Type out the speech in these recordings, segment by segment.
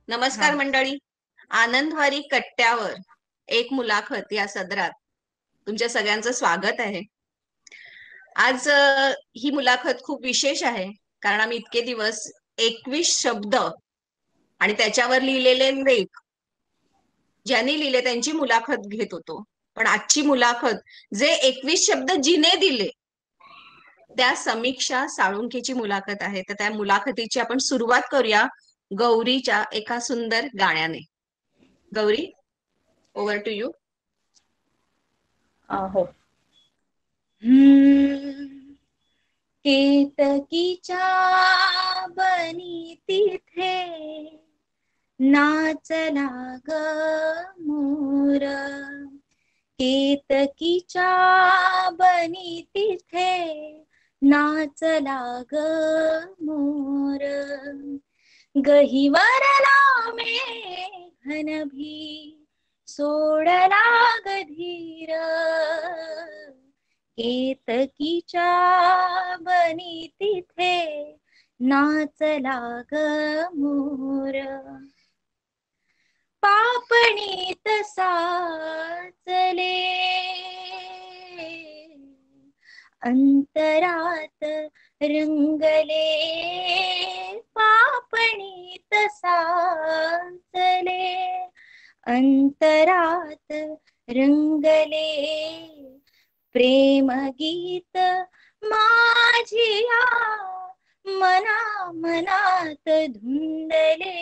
नमस्कार हा. मंडळी. आनंदवारी कट्ट्यावर एक मुलाखत या सदरात तुमच्या सगळ्यांचं स्वागत आहे. आज ही मुलाखत खूप विशेष आहे, कारण आम्ही इतके दिवस 21 शब्द आणि त्याच्यावर लिहिलेले लेख ज्यांनी लिहिले त्यांची मुलाखत घेत होतो. पण आजची मुलाखत जे 21 शब्द जिने दिले त्या समीक्षा साळुंखेची मुलाखत आहे. तर त्या मुलाखतीची आपण सुरुवात करूया गौरीच्या एका सुंदर गाण्याने. Gauri, over to you. हो. हम्म. केतकीच्या बनी तिथे नाचला ग मोर. केतकीच्या बनी तिथे नाचला ग मोर. गहिवरला मेघन भी सोडला ग धीर. केतकीच्या बनी तिथे नाचला ग मोर. पापणीत साचले अंतरात रंगले. पापणीत साचले अंतरात रंगले. प्रेम गीत माझिया मना मनात धुंदले.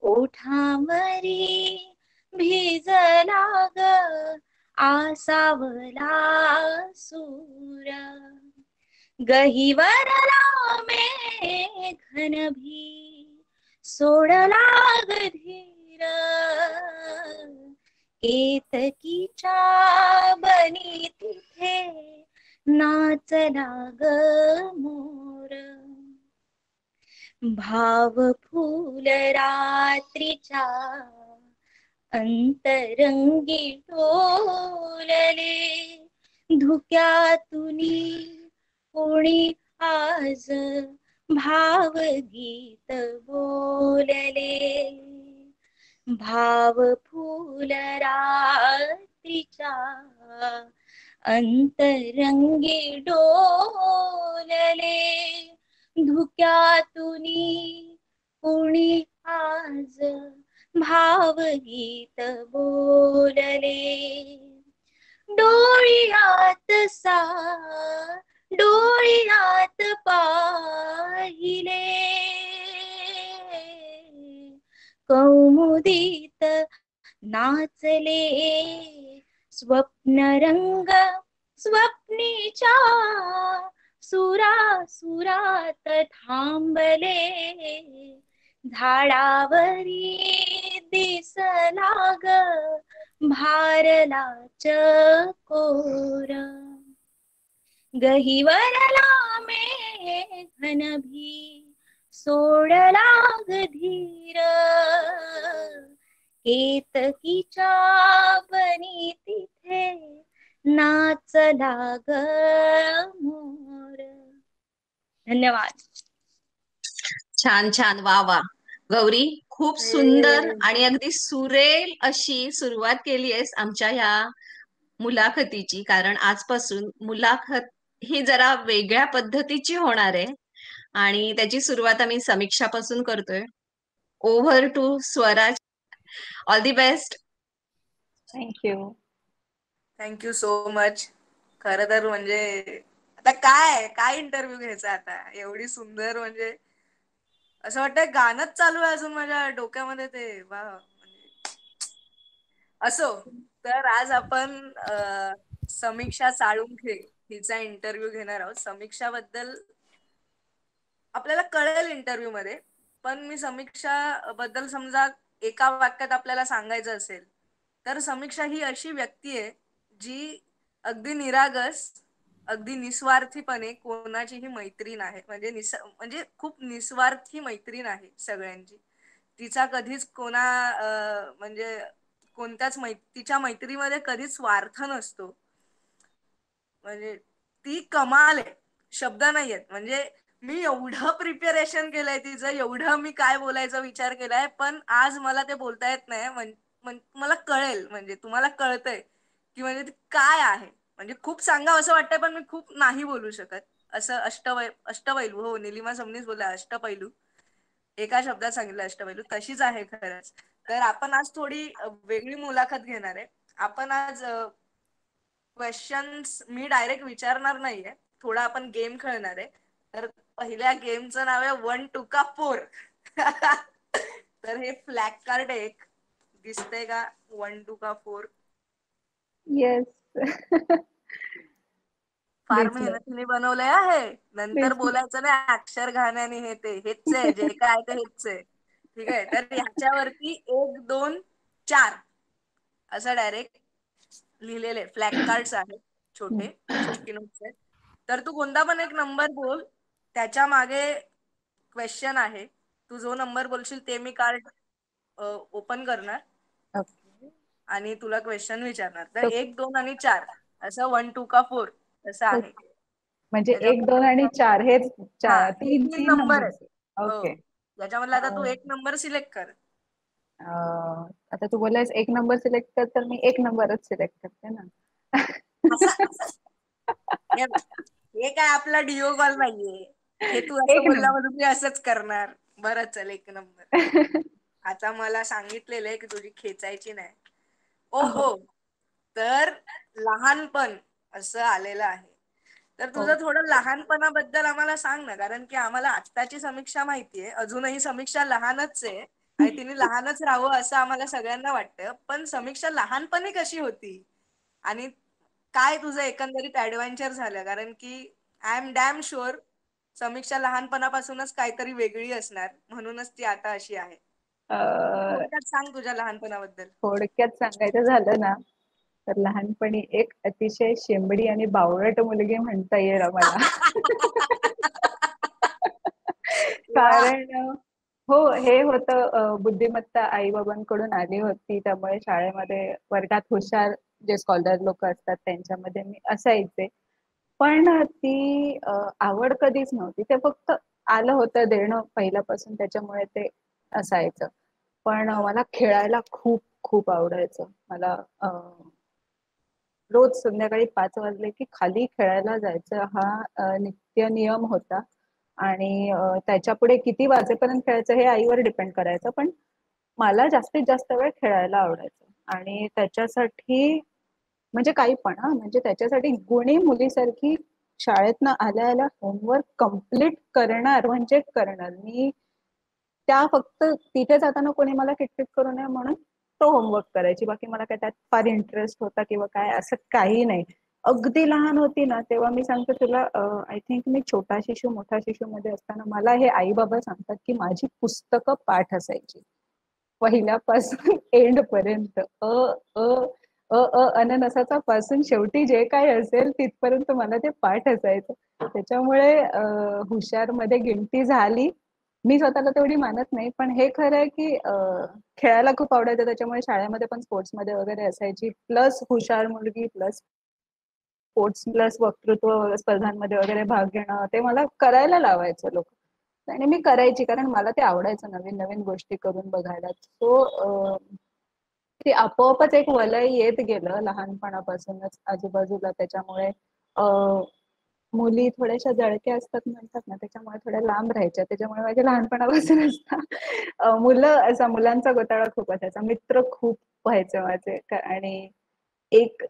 ओठांवरी भिजला ग आसावला सूर. गहिवरला मेघन भी सोडला ग धीर. केतकीच्या बनी तिथे नाचला ग मोर. भाव फूल रात्रीच्या अंतरंगी डोलले. धुक्यातुनी कोणी आज भावगीत बोलले. भाव फूल रात्रीच्या अंतरंगी डोलले. धुक्यातुनी कोणी आज भावगीत बोलले. डोळ्यात डोळ्यात पाहिले कौमुदीत नाचले. स्वप्नरंग स्वप्नीच्या सुरात थांबले. झाडावरी दिसला ग भारला चकोर. गहिवरला मेघन भी सोडला ग धीर. केतकीच्या बनी तिथे नाचला ग मोर. धन्यवाद. छान छान, वा वा. गौरी, खूप सुंदर आणि अगदी सुरेल अशी सुरुवात केली आहेस आमच्या ह्या मुलाखतीची. कारण आजपासून मुलाखत ही जरा वेगळ्या पद्धतीची होणार आहे आणि त्याची सुरुवात आम्ही समीक्षापासून करतोय. Over to Swaraj. All the best. Thank you. Thank you so much. खरं तर म्हणजे आता काय इंटरव्ह्यू घ्यायचा आता, एवढी सुंदर म्हणजे असं वाटतं गाणंच चालू आहे अजून माझ्या डोक्यामध्ये ते. वा म्हणजे असो. तर आज आपण समीक्षा साळुंखे हिचा इंटरव्ह्यू घेणार आहोत. समीक्षाबद्दल आपल्याला कळेल इंटरव्ह्यू मध्ये, पण मी समीक्षा बद्दल समजा एका वाक्यात आपल्याला सांगायचं असेल तर समीक्षा ही अशी व्यक्ती आहे जी अगदी निरागस, अगदी निस्वार्थीपणे कोणाचीही मैत्रीण आहे. म्हणजे खूप निस्वार्थी मैत्रीण आहे सगळ्यांची. तिचा कधीच म्हणजे कोणत्याच तिच्या मैत्रीमध्ये कधीच स्वार्थ नसतो. म्हणजे ती कमाल आहे, शब्द नाहीयेत. म्हणजे मी एवढं प्रिपरेशन केलंय तिचं, एवढं मी काय बोलायचा विचार केलाय, पण आज मला ते बोलता येत नाही. मला कळेल, म्हणजे तुम्हाला कळतंय की म्हणजे ते काय आहे. म्हणजे खूप सांगावं असं वाटतंय, पण मी खूप नाही बोलू शकत. असं अष्टपैलू, हो निलिमा समनीच बोलला अष्टपैलू, एका शब्दात सांगितलं अष्टपैलू, तशीच आहे खरंच. तर आपण आज थोडी वेगळी मुलाखत घेणार आहे. आपण आज क्वेश्चन्स मी डायरेक्ट विचारणार नाहीये, थोडा आपण गेम खेळणार आहे. तर पहिल्या गेमचं नाव आहे 1 2 का 4. तर हे फ्लॅग कार्ड एक दिसतंय का, 1 2 का 4? येस. फार दिसलं मेहनतीने बनवलंय आहे. नंतर दिसलं. बोलायचं नाही अक्षर घाण्याने, हे ते हेच आहे, जे काय आहे ते हेच आहे. ठीक आहे, तर ह्याच्यावरती 1 2 4 असं डायरेक्ट लिहिलेले फ्लॅग कार्ड्स आहेत, छोटे स्टिकी नोट्स आहेत. तर तू कोणता पण एक नंबर बोल, त्याच्या मागे क्वेश्चन आहे. तू जो नंबर बोलशील ते मी कार्ड ओपन करणार ओके. आणि तुला क्वेश्चन विचारणार. तर तो 1 2 आणि 4 असं 1 2 का 4 असं आहे. म्हणजे 1 2 आणि त्याच्यामध्ये 4 हेच हा, हे तीन 3 तीन नंबर नंबर. आहेत. ओके. हो, त्याच्यामधला आता तू एक नंबर सिलेक्ट कर. आता तू बोलायस 1 नंबर सिलेक्ट कर, तर मी 1 नंबरच सिलेक्ट करते ना. असं असं हे बघ, हे काय आपला डिओ कॉल नाहीये. हे तू असं 1 बोलला नंबर. म्हणून मी असंच करणार. बरं चल, 1 नंबर. आता मला सांगितलेलं आहे की तुझी खेचायची नाही. ओ हो. हो, तर लहानपण असं आलेलं आहे. तर हो. तुझं थोडं लहानपणाबद्दल आम्हाला सांग ना, कारण की आम्हाला आत्ताची समीक्षा माहितीये, अजूनही समीक्षा लहानच आहे आणि तिने लहानच राहावं असं आम्हाला सगळ्यांना वाटतं. पण समीक्षा लहानपणी कशी होती आणि काय तुझं एकंदरीत ऍडव्हेंचर झालं, कारण की आय एम डॅम शुअर समीक्षा लहानपणापासूनच काहीतरी वेगळी असणार, म्हणूनच ती आता अशी आहे. तर अ, थोडक्यात सांग तुझ्या लहानपणाबद्दल. थोडक्यात सांगायचं झालं ना, तर लहानपणी एक अतिशय शेंबडी आणि बावळट मुलगी म्हणता येईल आम्हाला. वा. कारण हो, हे होतं, बुद्धिमत्ता आई बाबांकडून आली होती, त्यामुळे शाळेमध्ये वर्गात हुशार जे स्कॉलर लोक असतात त्यांच्यामध्ये मी असायचे. पण ती आवड कधीच नव्हती, ते फक्त आलं होतं देणं पहिल्यापासून, त्याच्यामुळे ते असायचं. पण मला खेळायला खूप खूप आवडायचं. मला रोज संध्याकाळी 5 वाजले की खाली खेळायला जायचं हा नित्य नियम होता. आणि त्याच्यापुढे किती वाजेपर्यंत खेळायचं हे आईवर डिपेंड करायचं, पण मला जास्तीत जास्त वेळ खेळायला आवडायचं. आणि त्याच्यासाठी म्हणजे काही पण म्हणजे त्याच्यासाठी गुणी मुलीसारखी शाळेतनं आल्या आल्या होमवर्क कम्प्लीट करणार म्हणजे करणार. मी त्या फक्त तिथे जाताना कोणी मला किटकिट करू नये म्हणून तो होमवर्क करायची. बाकी मला काय त्यात फार इंटरेस्ट होता किंवा काय असं काही नाही. अगदी लहान होती ना तेव्हा मी सांगते तुला, आय थिंक मी छोटा शिशू मोठा शिशू मध्ये असताना मला हे आई बाबा सांगतात की माझी पुस्तकं पाठ असायची पहिल्यापासून एंड पर्यंत. अ अननसाचा पासून शेवटी जे काय असेल तिथपर्यंत मला ते पाठ असायचं. त्याच्यामुळे हुशार मध्ये गिनती झाली. मी स्वतःला तेवढी मानत नाही, पण हे खरं आहे की खेळायला खूप आवडायचं, त्याच्यामुळे शाळेमध्ये पण स्पोर्ट्स मध्ये वगैरे असायची. प्लस हुशार मुलगी, प्लस स्पोर्ट्स, प्लस वक्तृत्व स्पर्धांमध्ये वगैरे भाग घेणं, ते मला करायला लावायचं लोक. आणि मी करायची कारण मला ते आवडायचं, नवीन नवीन गोष्टी करून बघायला. सो ते आपोआपच एक वलय येत गेलं लहानपणापासूनच आजूबाजूला. त्याच्यामुळे मुली थोड्याशा जळक्या असतात म्हणतात ना, त्याच्यामुळे थोड्या लांब राहायच्या. त्याच्यामुळे माझ्या लहानपणापासूनच मुलं, असा मुलांचा गोताळा खूप असायचा. मित्र खूप व्हायचे माझे. आणि एक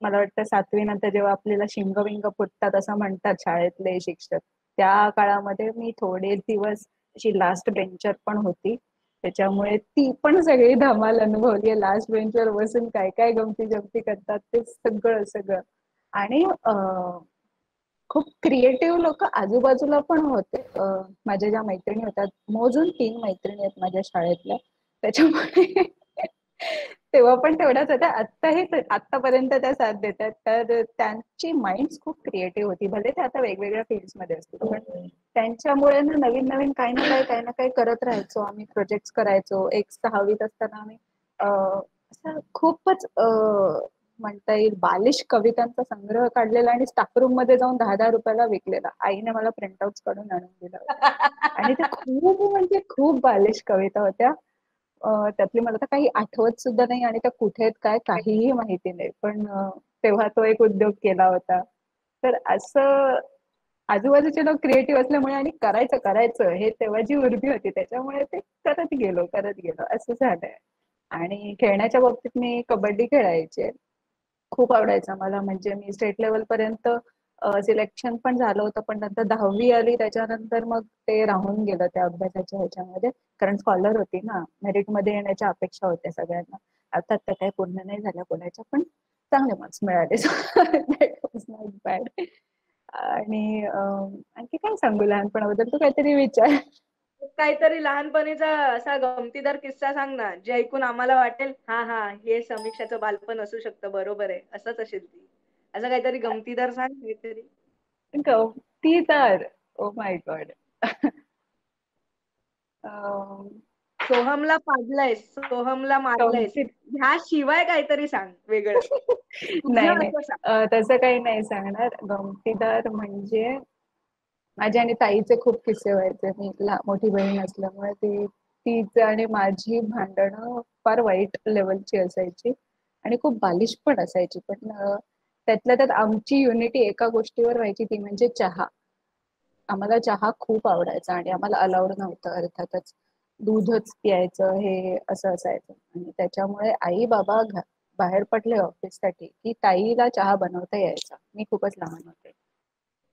मला वाटतं 7वी नंतर जेव्हा आपल्याला शिंग विंग फुटतात असं म्हणतात शाळेतले शिक्षक, त्या काळामध्ये मी थोडे दिवस अशी लास्ट बेंचर पण होती. त्याच्यामुळे ती पण सगळी धमाल अनुभवली. लास्ट बेंचवर बसून काय काय गमती जमती करतात ते सगळं सगळं. आणि खूप क्रिएटिव्ह लोक आजूबाजूला पण होते. माझ्या ज्या मैत्रिणी होतात, मोजून 3 मैत्रिणी आहेत माझ्या शाळेतल्या, त्याच्यामुळे तेव्हा पण तेवढ्याच होत्या, आत्ताही आतापर्यंत त्या साथ देतात. तर त्यांची माइंड खूप क्रिएटिव्ह होती. भले ते आता वेगवेगळ्या फील्ड्स मध्ये असतील, पण त्यांच्यामुळे ना नवीन नवीन काही ना काही करत राहायचो आम्ही. प्रोजेक्ट करायचो. एक 6वीत असताना आम्ही असं खूपच म्हणता येईल बालिश कवितांचा संग्रह काढलेला आणि स्टाफ रूम मध्ये जाऊन 10-10 रुपयाला विकलेला. आईने मला प्रिंटआउट काढून आणून दिला होता. आणि ते खूप म्हणजे खूप बालिश कविता होत्या. त्यातली मला तर काही आठवत सुद्धा नाही आणि त्या कुठे आहेत काय काहीही माहिती नाही. पण तेव्हा तो एक उद्योग केला होता. तर असं आजूबाजूचे लोक क्रिएटिव्ह असल्यामुळे आणि करायचं हे तेव्हाची उर्मी होती, त्याच्यामुळे ते करत गेलो असं झालंय. आणि खेळण्याच्या बाबतीत मी कबड्डी खेळायचे. खूप आवडायचं मला. म्हणजे मी स्टेट लेवल पर्यंत सिलेक्शन पण झालं होतं, पण नंतर 10वी आली त्याच्यानंतर मग ते राहून गेलं त्या अभ्यासाच्या ह्याच्यामध्ये. कारण स्कॉलर होती ना, मेरिट मध्ये येण्याच्या अपेक्षा होत्या सगळ्यांना. अर्थात त्या काही पूर्ण नाही झाल्या कोणाच्या, पण चांगले मार्क्स मिळाले. That was not bad. आणि आणखी काय सांगू लहानपणाबद्दल, तू काहीतरी विचार. काहीतरी लहानपणीचा असा गमतीदार किस्सा सांग ना, जे ऐकून आम्हाला वाटेल हा हा हे समीक्षाचं बालपण असू शकतं, बरोबर आहे, असंच असेल ती. असं काहीतरी गमतीदार सांग काहीतरी. गमतीदार, ओ माय गॉड. सोहमला पाडलंयस, सोहमला मारलंयस, गमती ह्या शिवाय काहीतरी सांग वेगळं. नाही तुझं नाही, असं सांग. तसं काही नाही सांगणार. गमतीदार म्हणजे माझ्या आणि ताईचे खूप किस्से व्हायचे. मी मोठी बहीण असल्यामुळे तीच आणि माझी भांडणं फार वाईट लेवलची असायची आणि खूप बालिश पण असायची. पण त्यातल्या त्यात आमची युनिटी एका गोष्टीवर व्हायची, ती म्हणजे चहा. आम्हाला चहा खूप आवडायचा आणि आम्हाला अलाउड नव्हतं अर्थातच दूधच प्यायचं, हे असं असायचं. आणि त्याच्यामुळे आई बाबा बाहेर पडले ऑफिससाठी की ताईला चहा बनवता यायचा. मी खूपच लहान होते.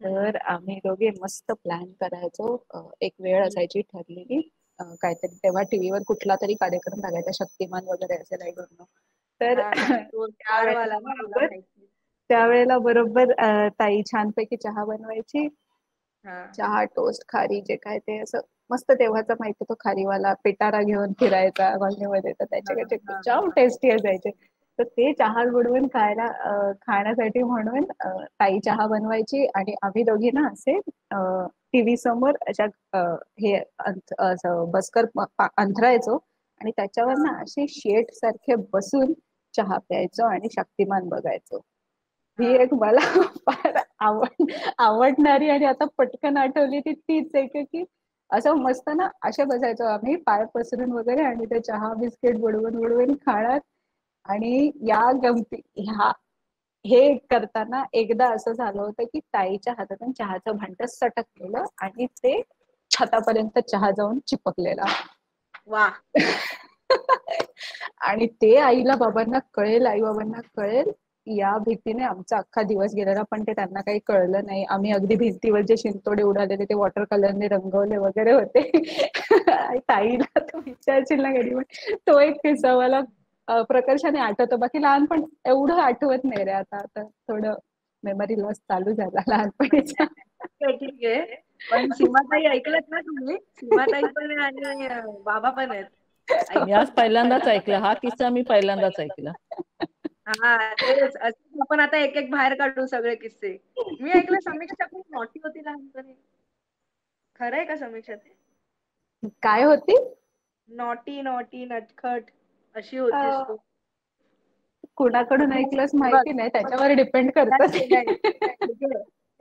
तर आम्ही दोघे मस्त प्लॅन करायचो. एक वेळ असायची ठरलेली, काहीतरी तेव्हा टीव्हीवर कुठला तरी कार्यक्रम लागायचा, शक्तिमान वगैरे असेल, आय डोंट नो. तर तो स्टारवाला ना, मला माहिती. त्यावेळेला बरोबर ताई छानपैकी चहा बनवायची. हा. चहा, टोस्ट, खारी, जे काय ते असं मस्त तेव्हाचा माहिती, तो खारीवाला पिटारा घेऊन फिरायचा कॉलनीमध्ये, तर त्याच्याकडे जाम टेस्टी असायचे. तर ते चहा बुडवून खाण्यासाठी म्हणून ताई चहा बनवायची आणि आम्ही दोघी ना असे टीव्ही समोर अशा हे असं बसकर अंथरायचो आणि त्याच्यावर ना असे शेट सारखे बसून चहा प्यायचो आणि शक्तिमान बघायचो. ही एक मला फार आवडणारी आणि आता पटकन आठवली ती तीच आहे की असं मस्त ना असे बसायचो आम्ही पाय पसरून वगैरे आणि ते चहा बिस्किट बुडवून बुडवून खाणार. आणि या गमती हे करताना एकदा असं झालं होतं की ताईच्या हातातून चहाचं भांड सटकलेलं आणि ते छतापर्यंत चहा जाऊन चिपकलेला. वा. आणि ते आई बाबांना कळेल या भीतीने आमचा अख्खा दिवस गेलेला. पण ते त्यांना काही कळलं नाही. आम्ही अगदी भिंतीवर जे शिंतोडे उडालेले ते वॉटर कलरने रंगवले वगैरे होते. ताईला तो विचारशील ना कधी, पण तो एक किस्सा मला प्रकर्षाने आठवतो. बाकी लहानपण एवढं आठवत नाही रे. आता थोडं मेमरी लॉस चालू झाला लहानपणीचा. ठीक आहे. पण सीमाताई ऐकलत ना तुम्ही? सीमाताई पण आणि बाबा पण आहेत. मी आज पहिल्यांदाच ऐकलं हा किस्सा, मी पहिल्यांदाच ऐकला. हा तेच, असं आपण आता एक एक बाहेर काढू सगळे किस्से. मी ऐकलं समीक्षा खूप नॉटी होती लहानपणी. खरंय का समीक्षा ते? काय होती? नॉटी नॉटी नटखट अशी होतीस तू. कुणाकडून ऐकलंस माहिती नाही, त्याच्यावर डिपेंड करतं.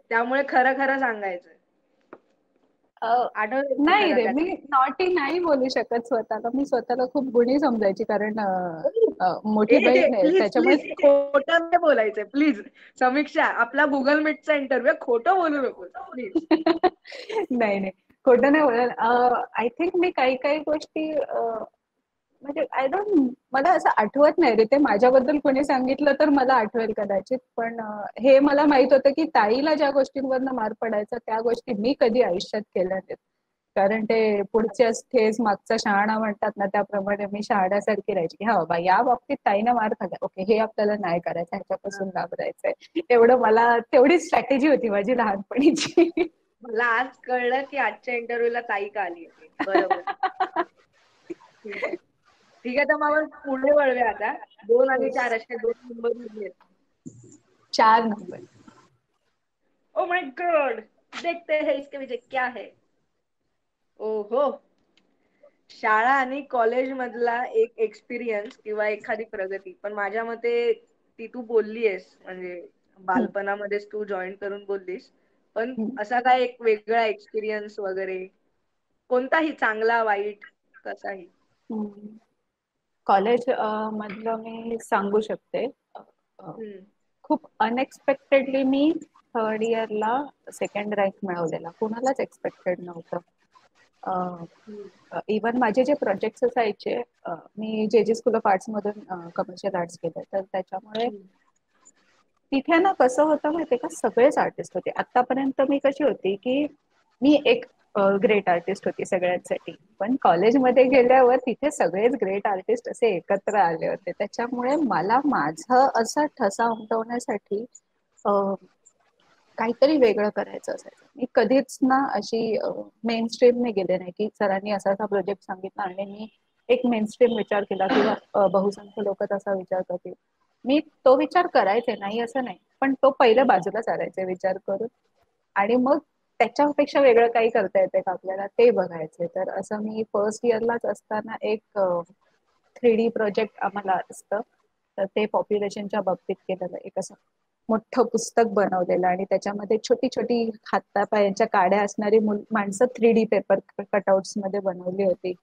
त्यामुळे खरं खरं सांगायचं. नाही रे, मी नॉटी नाही बोलू शकत स्वतःला. मी स्वतःला खूप गुणी समजायची, कारण मोठी बहीण आहे त्याच्यामुळे. खोटं नाही बोलायचंय प्लीज. समीक्षा, आपला गुगल मीटचा इंटरव्ह्यू, खोटं बोलू नकोस प्लीज. नाही खोटं नाही बोलेल. आय थिंक मी काही गोष्टी म्हणजे मला असं आठवत नाही रे. ते माझ्याबद्दल कोणी सांगितलं तर मला आठवेल कदाचित. पण हे मला माहित होतं की ताईला ज्या गोष्टींवरनं मार पडायचा त्या गोष्टी मी कधी आयुष्यात केल्या नाहीत. कारण ते पुढच्या ठेस मागचा शहाणा म्हणतात ना, त्याप्रमाणे मी शहाण्यासारखी राहायची. हा बाबा, या बाबतीत ताईनं मार खाल्ला, ओके, हे आपल्याला नाही करायचं, ह्याच्यापासून घाबरायचंय. एवढं मला, तेवढी स्ट्रॅटेजी होती माझी लहानपणीची. मला आज कळलं की आजच्या इंटरव्ह्यूला ताई का आली होती. बरोबर. ठीक आहे, तर मग आपण पुढे वळूया आता. 2 आणि 4 असे 2 नंबर दिलेत. 4 नंबर. ओ माय गॉड, देखते हैं इसके पीछे क्या है. ओहो. शाळा आणि कॉलेज मधला एक एक्सपिरियन्स किंवा एखादी प्रगती. पण माझ्या मते ती तू बोललीयस म्हणजे बालपणामध्येच तू जॉईन करून बोललीस, पण असा काय एक वेगळा एक्सपिरियन्स वगैरे कोणताही, चांगला वाईट कसाही? कॉलेज मधलं मी सांगू शकते. हम्म. खूप अनएक्सपेक्टेडली मी थर्ड इयरला सेकंड रँक मिळवलेला. कुणालाच एक्सपेक्टेड नव्हतं. इवन माझे जे प्रोजेक्ट्स असायचे, मी जे स्कूल ऑफ आर्ट्स मधून कमर्शियल आर्ट्स केलं, तर त्याच्यामुळे तिथे ना कसं होतं माहितीये का, सगळेच आर्टिस्ट होते. आतापर्यंत मी कशी होती की मी एक ग्रेट आर्टिस्ट होती सगळ्यांसाठी, पण कॉलेजमध्ये गेल्यावर तिथे सगळेच ग्रेट आर्टिस्ट असे एकत्र आले होते. त्याच्यामुळे मला माझं असं ठसा उमटवण्यासाठी काहीतरी वेगळं करायचं असायचं. मी कधीच ना अशी मेन स्ट्रीमने गेले नाही की सरांनी असा असा प्रोजेक्ट सांगितला आणि मी एक मेन स्ट्रीम विचार केला किंवा बहुसंख्य लोक तसा विचार करतील. मी तो विचार करायचे, नाही असं नाही, पण तो पहिल्या बाजूला चालायचे विचार करून, आणि मग त्याच्यापेक्षा वेगळं काही करता येते का आपल्याला ते बघायचे. तर असं मी फर्स्ट इयरलाच असताना एक 3D प्रोजेक्ट आम्हाला असतं, तर ते पॉप्युलेशनच्या बाबतीत केलेलं. एक असं मोठं पुस्तक बनवलेलं आणि त्याच्यामध्ये छोटी छोटी हातापायांच्या काड्या असणारी माणसं 3D पेपर कटआउट्स मध्ये बनवली होती.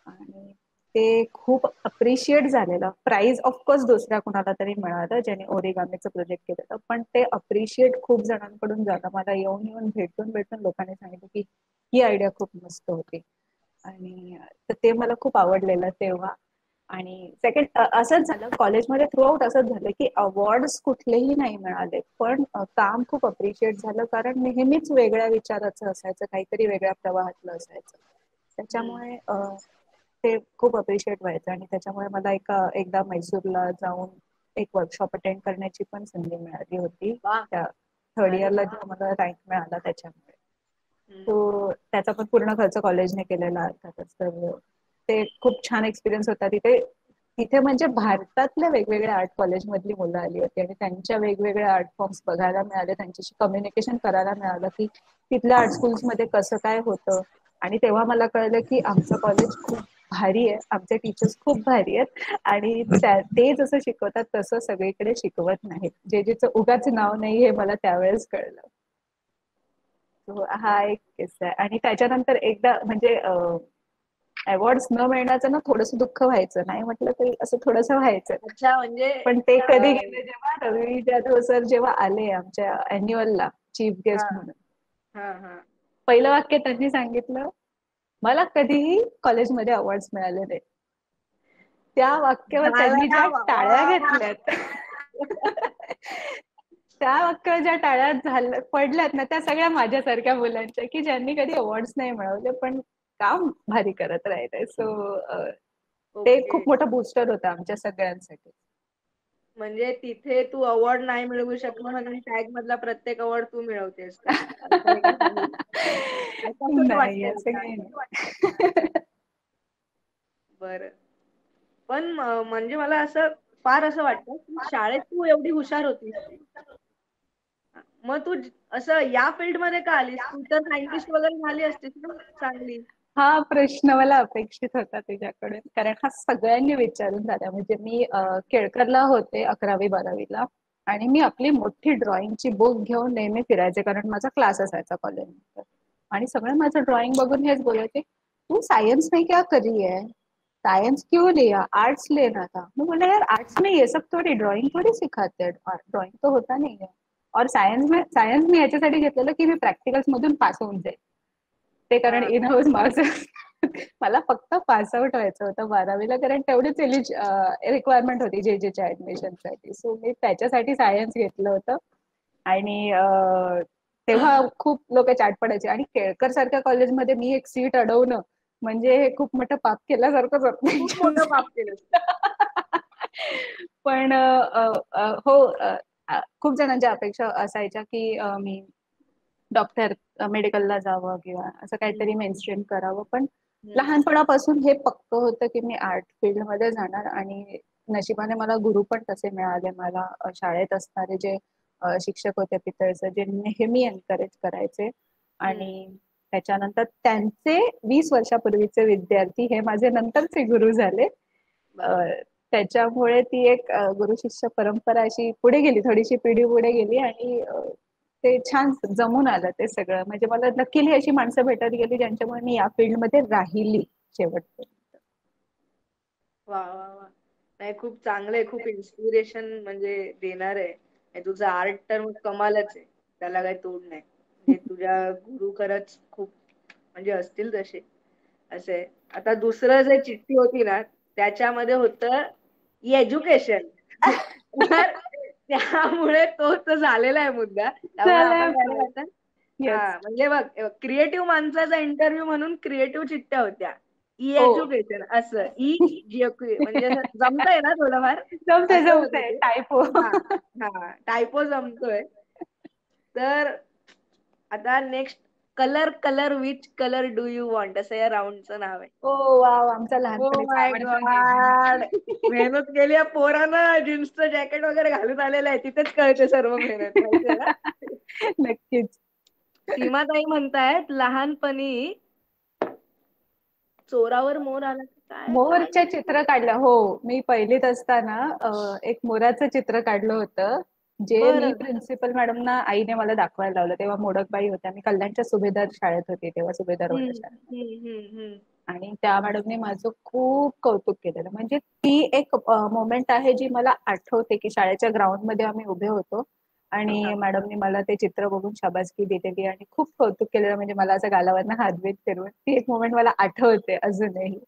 आणि ते खूप अप्रिशिएट झालेलं. प्राइज ऑफकोर्स दुसऱ्या कुणाला तरी मिळालं ज्याने ओरिगामीचं प्रोजेक्ट केलं, पण ते अप्रिशिएट खूप जणांकडून झालं. मला येऊन येऊन भेटून लोकांनी सांगितलं की ही आयडिया खूप मस्त होती, आणि ते मला खूप आवडलेलं तेव्हा. आणि सेकंड असंच झालं कॉलेजमध्ये थ्रू आउट, असंच झालं की अवॉर्ड्स कुठलेही नाही मिळाले, पण काम खूप अप्रिशिएट झालं, कारण नेहमीच वेगळ्या विचाराचं असायचं, काहीतरी वेगळ्या प्रवाहातलं असायचं. त्याच्यामुळे ते खूप अप्रिशिएट व्हायचं. आणि त्याच्यामुळे मला एकदा मैसूरला जाऊन एक वर्कशॉप अटेंड करण्याची पण संधी मिळाली होती. त्या थर्ड इयरला जेव्हा मला रँक मिळाला त्याच्यामुळे, तो त्याचा पण पूर्ण खर्च कॉलेजने केलेला अर्थातच. तर ते खूप छान एक्सपिरियन्स होता. तिथे म्हणजे भारतातल्या वेगवेगळ्या आर्ट कॉलेज मधली मुलं आली होती आणि त्यांच्या वेगवेगळ्या आर्ट फॉर्म्स बघायला मिळाले, त्यांच्याशी कम्युनिकेशन करायला मिळालं की तिथल्या आर्ट स्कूल्स मध्ये कसं काय होतं. आणि तेव्हा मला कळलं की आमचं कॉलेज खूप भारी आहे, आमचे टीचर्स खूप भारी आहेत, आणि ते जसं शिकवतात तसं सगळीकडे शिकवत नाहीत. जेचं उगाच नाव नाही हे मला त्यावेळेस कळलं. हा एक किस्सा आहे. आणि त्याच्यानंतर एकदा म्हणजे अवॉर्ड्स न मिळण्याचं ना थोडंसं दुःख व्हायचं, नाही म्हटलं तरी असं थोडंसं व्हायचं. अच्छा, म्हणजे पण ते कधी गेले जेव्हा रवी जाधव सर जेव्हा आले आमच्या अॅन्युअलला चीफ गेस्ट म्हणून, पहिलं वाक्य त्यांनी सांगितलं, मला कधीही कॉलेजमध्ये अवॉर्ड्स मिळाले नाही. त्या वाक्यावर त्यांनी ज्या टाळ्या घेतल्यात त्या वाक्यावर ज्या टाळ्या पडल्यात ना, त्या सगळ्या माझ्यासारख्या मुलांच्या की ज्यांनी कधी अवॉर्ड्स नाही मिळवले पण काम भारी करत राहिले. सो ते खूप मोठं बूस्टर होतं आमच्या सगळ्यांसाठी. म्हणजे तिथे तू अवॉर्ड नाही मिळवू शकला म्हणून टॅग मधला प्रत्येक अवॉर्ड तू मिळवतेस का? नाही असं काही नाही. बरं. पण म्हणजे मला असं फार असं वाटतं की शाळेत तू एवढी हुशार होतीस, मग तू असं या फील्ड मध्ये का आलीस? तू तर सायंटिस्ट वगैरे झाली असतीस ना चांगली. हा प्रश्न मला अपेक्षित होता तुझ्याकडून, कारण हा सगळ्यांनी विचारून झाला. म्हणजे मी केळकरला होते 11वी-12वीला, आणि मी आपली मोठी ड्रॉइंगची बुक घेऊन नेहमी फिरायचे, कारण माझा क्लास असायचा कॉलेजमध्ये. आणि सगळे माझं ड्रॉइंग बघून हेच बोलायचे, तू सायन्स में क्या करी है, साइंस क्यों लिया, आर्ट्स लेना था. मैं बोला यार आर्ट्स में ये सब थोड़ी, ड्राइंग थोड़ी सिखाते हैं, ड्राइंग तो होता नहीं है. और सायन्स मी याच्यासाठी घेतलेलं की मी प्रॅक्टिकल्स मधून पास होऊन जाईल, ते कारण इन हाऊस मार्क्स मला फक्त पास आउट व्हायचं होतं 12वीला, कारण तेवढीच रिक्वायरमेंट होती जेच्या ऍडमिशन साठी. सो मी त्याच्यासाठी सायन्स घेतलं होतं. आणि तेव्हा खूप लोक चाट पडायचे, आणि केळकर सारख्या कॉलेजमध्ये मी एक सीट अडवणं म्हणजे हे खूप मोठं पाप केल्यासारखंच होतं. खूप मोठं पाप केलं. पण हो, खूप जणांच्या अपेक्षा असायच्या की मी डॉक्टर मेडिकलला जावं किंवा असं काहीतरी मेनस्ट्रीम करावं. पण लहानपणापासून हे पक्क होतं की मी आर्ट फील्ड मध्ये जाणार. आणि नशिबाने मला गुरु पण तसे मिळाले. मला शाळेत असणारे जे शिक्षक होते पितळचे, जे नेहमी एनकरेज करायचे. आणि त्याच्यानंतर त्यांचे 20 वर्षापूर्वीचे विद्यार्थी हे माझे नंतरचे गुरु झाले. त्याच्यामुळे ती एक गुरु शिष्य परंपरा अशी पुढे गेली, थोडीशी पिढी पुढे गेली आणि ते छान जमून आलं ते सगळं. म्हणजे मला नक्कीली अशी माणसं भेटत गेली ज्यांच्यामुळे मी या फील्डमध्ये राहिली शेवटपर्यंत. वा वा वा. नाही, खूप चांगलं आहे, खूप इन्स्पिरेशन म्हणजे देणार आहे. आणि तुझं आर्ट तर मग कमालच आहे, त्याला काही तोड नाही. म्हणजे तुझ्या गुरु खरंच खूप म्हणजे असतील तसे. असे आता दुसरं जे चिठ्ठी होती ना त्याच्यामध्ये होतं एज्युकेशन. तर त्यामुळे तो तर झालेला आहे मुद्दा. त्यामुळे आपण काय आता हा म्हणजे बघ, क्रिएटिव्ह माणसाचा इंटरव्ह्यू म्हणून क्रिएटिव्ह चिठ्ठ्या होत्या. ई एज्युकेशन असं म्हणजे जमतंय ना थोडंफार, असं होत जमतंय ते. टायपो. हा हा, टायपो जमतोय. तर आता next, colour which colour do you want, असं या राऊंडचं नाव आहे. ओ वाव, आमचा ओ लहानपणीचा माय आवडता गॉड, मेहनत केली आहे पोरानं. जीन्सचं जॅकेट वगैरे घालून आलेलं आहे, तिथेच कळते सर्व मेहनत, माहितीये ना. नक्कीच. सीमाताई म्हणतायत लहानपणी चोरावर मोर आला की काय मोरचे चित्र काढलं. हो, मी पहिलीत असताना एक मोराचं चित्र काढलं होतं, जे मी बरं. प्रिन्सिपल मॅडमना आईने मला दाखवायला लावलं. तेव्हा मोडकबाई होत्या, मी कल्याणच्या सुभेदार शाळेत होती तेव्हा, सुभेदार हम्म, होत्या शाळेत. हम्म. आणि त्या मॅडमने माझं खूप कौतुक केलेलं. म्हणजे ती एक मोमेंट आहे जी मला आठवते की शाळेच्या ग्राउंड मध्ये आम्ही उभे होतो आणि मॅडमने मला ते चित्र बघून शाबासकी दिलेली आणि खूप कौतुक केलेलं. म्हणजे मला असं गालावरनं हातबीत फिरवून ती एक मोमेंट मला आठवते अजूनही.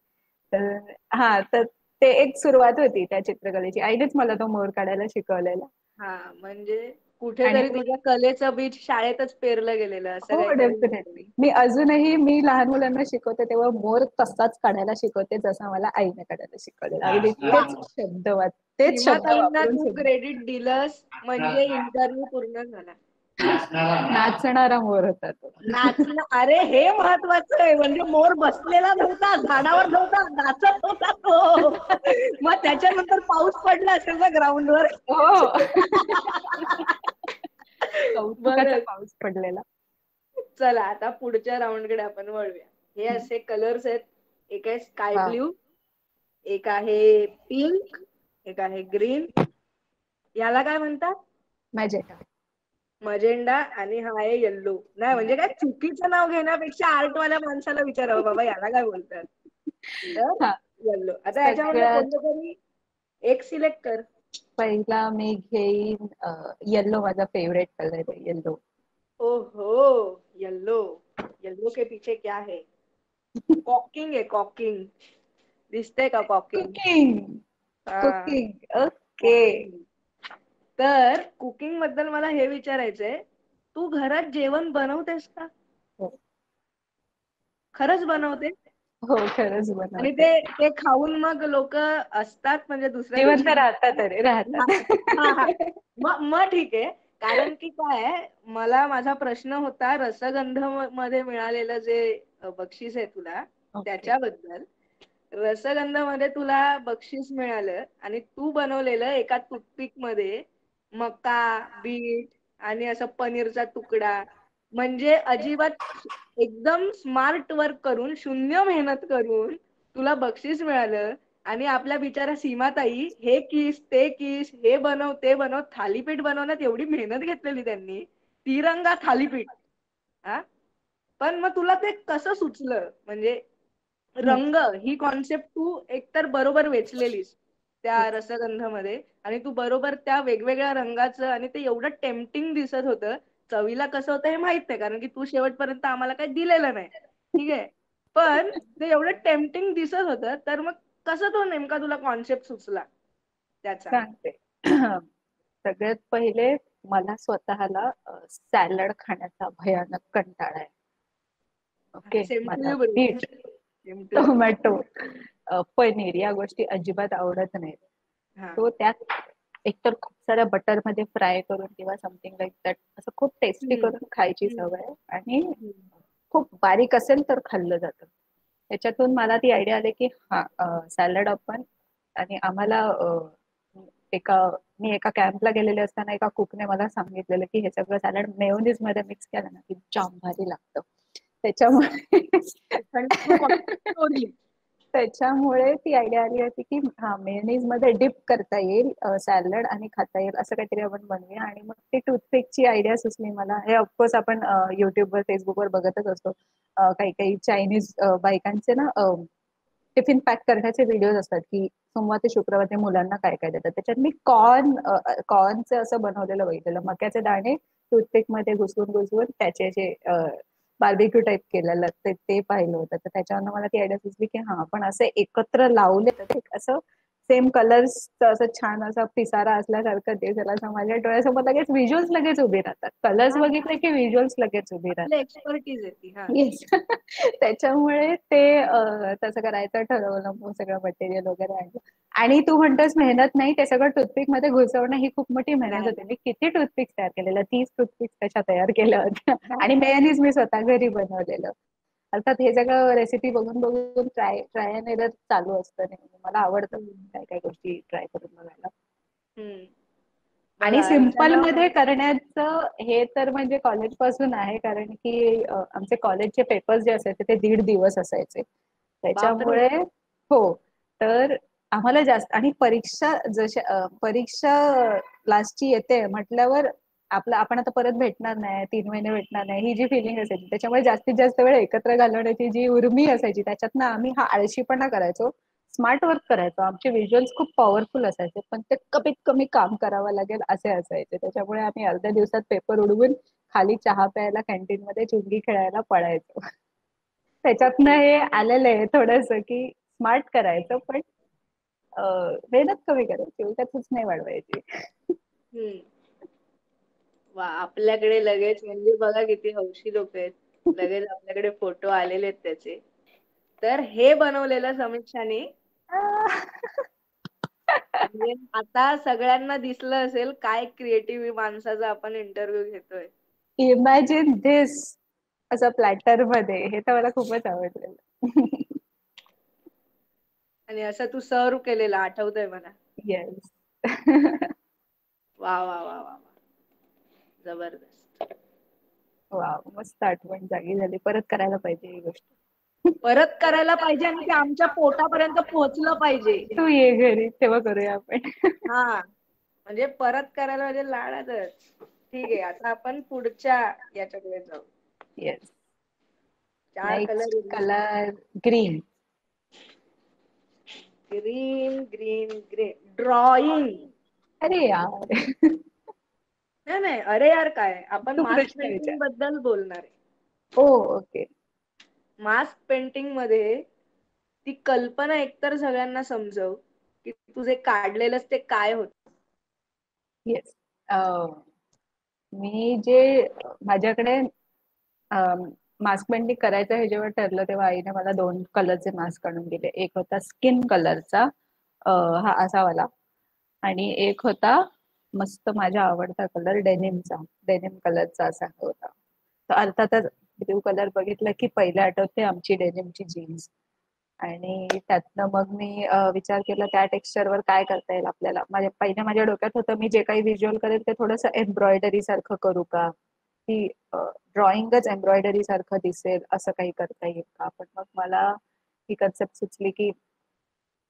तर हा, तर ते एक सुरुवात होती त्या चित्रकलेची. आईनेच मला तो मोर काढायला शिकवलेला. हा, म्हणजे आणि कुठेतरी तुझ्या कलेचं बीज शाळेतच पेरलं गेलेलं, असं हो, काहीतरी डेफिनेटली. मी अजूनही मी लहान मुलांना शिकवते तेव्हा मोर तसाच काढायला शिकवते जसा मला आईने काढायला शिकवलेला. अगदी तेच शब्द सीमाताईंना वापरून तू क्रेडिट दिलंस म्हणजे इंटरव्ह्यू पूर्ण झाला. नाचणारा मोर होता तो. नाचणं, अरे हे महत्वाचं आहे. म्हणजे मोर बसलेला नव्हता, झाडावर नव्हता, नाचत होता तो. मग त्याच्यानंतर पाऊस पडला असेल ना ग्राउंडवर. हो. कौतुकाचा बरं, पाऊस पडलेला. चला आता पुढच्या राऊंडकडे आपण वळूया. हे असे कलर्स आहेत, एक आहे स्काय हा. ब्ल्यू, एक आहे पिंक, एक आहे ग्रीन. याला काय म्हणतात? मॅजेंटा. मजेंडा. आणि हा आहे येल्लो. नाही म्हणजे काय, चुकीचं नाव घेण्यापेक्षा आर्टवाल्या माणसाला विचारावं बाबा याला काय बोलतात. तर हा, येल्लो. आता याच्यामध्ये सगळ्यात कोणतं तरी एक सिलेक्ट कर. पहिला मी घेईन येल्लो. माझा फेवरेट कलर आहे येल्लो. ओहो, येल्लो. येल्लो के पीछे क्या है? कॉकिंग आहे, कॉकिंग. दिसतंय का कॉकिंग? कुकिंग. हा, कुकिंग. ओके. कॉकिंग. तर कुकिंग बद्दल मला हे विचारायचंय, तू घरात जेवण बनवतेस का? हो. खरंच बनवते? हो, खरंच आणि बनवते. ते ते खाऊन मग लोक असतात म्हणजे दुसऱ्या जिवंत दिवशी राहतात अरे, हा हा, राहतात. मग ठीक आहे. कारण की काय आहे, मला माझा प्रश्न होता रसगंध मध्ये मिळालेलं जे बक्षीस आहे तुला ओके. त्याच्याबद्दल. रसगंध मध्ये तुला बक्षीस मिळालं आणि तू बनवलेलं एका टूथपिक मध्ये मका, बीट आणि असं पनीरचा तुकडा. म्हणजे अजिबात एकदम स्मार्ट वर्क करून, शून्य मेहनत करून तुला बक्षीस मिळालं. आणि आपल्या बिचारा सीमाताई हे किस ते किस, हे बनव ते बनव, थालीपीठ बनवण्यात एवढी मेहनत घेतलेली त्यांनी, तिरंगा थालीपीठ. हा, पण मग तुला ते कसं सुचलं? म्हणजे रंग ही कॉन्सेप्ट तू एकतर बरोबर वेचलेलीस त्या रसगंधामध्ये, आणि तू बरोबर त्या वेगवेगळ्या रंगाचं, आणि ते एवढं टेम्पटिंग दिसत होतं. चवीला कसं होतं हे माहित नाही, कारण की तू शेवटपर्यंत आम्हाला काही दिलेलं नाही, ठीक आहे. पण ते एवढं टेम्पटिंग दिसत होतं, तर मग कसं तो नेमका तुला कॉन्सेप्ट सुचला त्याचा? सांगते. सगळ्यात पहिले मला स्वतःला सॅलड खाण्याचा भयानक कंटाळा आहे. ओके. सेम टू मला यू बरोबर, beet, same to you. Tomato, paneer या गोष्टी अजिबात आवडत नाहीत. हा, तो त्यात एकतर खूप साऱ्या बटर मध्ये फ्राय करून किंवा समथिंग लाईक दॅट असं खूप टेस्टी करून खायची सवय आहे. आणि खूप बारीक असेल तर खाल्लं जातं. त्याच्यातून मला ती आयडिया आली की हा, सॅलड आपण. आणि आम्हाला मी एका कॅम्पला गेलेले असताना एका कुकने मला सांगितलेलं की हे सगळं सॅलड मेयोनीज मध्ये मिक्स केलं ना की जाम भारी लागतं. त्याच्यामुळे त्याच्यामुळे ती आयडिया आली होती की हा मेयोनीज मध्ये डिप करता येईल सॅलड आणि खाता येईल असं काहीतरी आपण बनवूया. आणि मग ती टूथपिकची आयडिया सुचली मला. हे ऑफकोर्स आपण युट्यूबवर फेसबुकवर बघतच असतो. काही काही चायनीज बायकांचे ना टिफिन पॅक करण्याचे व्हिडिओज असतात की सोमवार ते शुक्रवार ते मुलांना काय काय देतात. त्याच्यात मी कॉर्नचं असं बनवलेलं बघितलेलं. मक्याचे दाणे टूथपिक मध्ये घुसवून घुसवून त्याचे जे बार्बिक्यू टाईप केलेलं ते पाहिलं होतं. तर त्याच्यावर मला ती आयडिया सुचली की हा आपण असे एकत्र लावले तर ते असं सेम कलर्सचं असं छान असा पिसारा असल्यासारखं ते झालं. असं माझ्या डोळ्यासमोर लगेच व्हिज्युअल्स लगेच उभे राहतात. कलर्स बघितले की व्हिज्युअल्स लगेच उभे राहतात. एक्सपर्टीज आहे ती. हा. येस. त्याच्यामुळे ते तसं करायचं ठरवलं. मग सगळं मटेरियल वगैरे आणलं. आणि तू म्हणतोस मेहनत नाही, ते सगळं टूथपिक मध्ये घुसवणं ही खूप मोठी मेहनत होती. मी किती टूथपिक्स तयार केलेल्या, 30 टूथपिक्स तशा तयार केल्या होत्या. आणि मेयोनीज मी स्वतः घरी बनवलेलं. अर्थात हे सगळं रेसिपी बघून बघून ट्राय अँड एरर चालू असतं नेहमी. मला आवडतं काय काय गोष्टी ट्राय करून बघायला. आणि बघा, सिम्पल अर्चना, मध्ये करण्याचं हे तर म्हणजे कॉलेज पासून आहे. कारण की आमचे कॉलेजचे पेपर्स जे असायचे ते 1.5 दिवस असायचे. बापरे. त्याच्यामुळे हो, तर आम्हाला जास्त आणि परीक्षा लास्टची येते म्हटल्यावर आपण आता परत भेटणार नाही, 3 महिने भेटणार नाही, ही जी फिलिंग असायची. त्याच्यामुळे जास्तीत जास्त वेळ एकत्र घालवण्याची जी उर्मी असायची त्याच्यातनं आम्ही हा आळशीपणा करायचो, स्मार्ट वर्क करायचो. आमचे व्हिज्युअल्स खूप पॉवरफुल असायचे, पण ते कमीत कमी काम करावं लागेल असे असायचे. त्याच्यामुळे आम्ही अर्ध्या दिवसात पेपर उडवून खाली चहा प्यायला कॅन्टीन मध्ये चुंगी खेळायला पळायचो. त्याच्यातनं हे आलेलं आहे थोडस की स्मार्ट करायचं, पण मेहनत कमी करायची, उगाचच नाही वाढवायची. वा, आपल्याकडे लगेच म्हणजे बघा किती हौशी लोक आहेत. लगेच आपल्याकडे फोटो आलेले आहेत त्याचे. तर हे बनवलेलं समीक्षाने म्हणजे आता सगळ्यांना दिसलं असेल काय क्रिएटिव्ह माणसाचा आपण इंटरव्ह्यू घेतोय. इमॅजिन धिस असं प्लॅटर मध्ये, हे तर मला खूपच आवडलेलं. आणि असं तू सर्व केलेलं आठवतंय मला. येस. वा वा वा वा वा, जबरदस्त. वा, मस्त आठवण जागी झाली. परत करायला पाहिजे ही गोष्ट. परत करायला पाहिजे आणि ते आमच्या पोटापर्यंत पोहोचलं पाहिजे. तू ये घरी तेव्हा करूया आपण. हा, म्हणजे परत करायला म्हणजे लाडातच. ठीक आहे, आता आपण पुढच्या याच्याकडे जाऊ. Yes. 4 next colour. Colour green. Green green green. Drawing. अरे यार. नाही नाही, अरे यार काय, आपण तू मास्क प्रश्न विचार. पेंटिंग बद्दल बोलणार आहे. ओ ओके. मास्क पेंटिंग मध्ये ती कल्पना एकतर सगळ्यांना समजव की तुझे काढलेलंच ते काय होत. येस. मी जे माझ्याकडे मास्क पेंटिंग करायचं हे जेव्हा ठरलं तेव्हा आईने मला 2 कलरचे मास्क आणून दिले. एक होता स्किन कलरचा, हा असा वाला, आणि एक होता मस्त माझा आवडता कलर डेनिम कलरचा असा होता. तर अर्थातच ब्ल्यू कलर बघितलं की पहिले आठवते आमची डेनिमची जीन्स. आणि त्यातनं मग मी विचार केला त्या टेक्स्चरवर काय करता येईल आपल्याला. माझ्या डोक्यात होतं मी जे काही व्हिज्युअल करेल ते थोडंसं एम्ब्रॉयडरी सारखं करू का, की ड्रॉइंगच एम्ब्रॉयडरी सारखं दिसेल असं काही करता येईल का. पण मग मला ही कन्सेप्ट सुचली की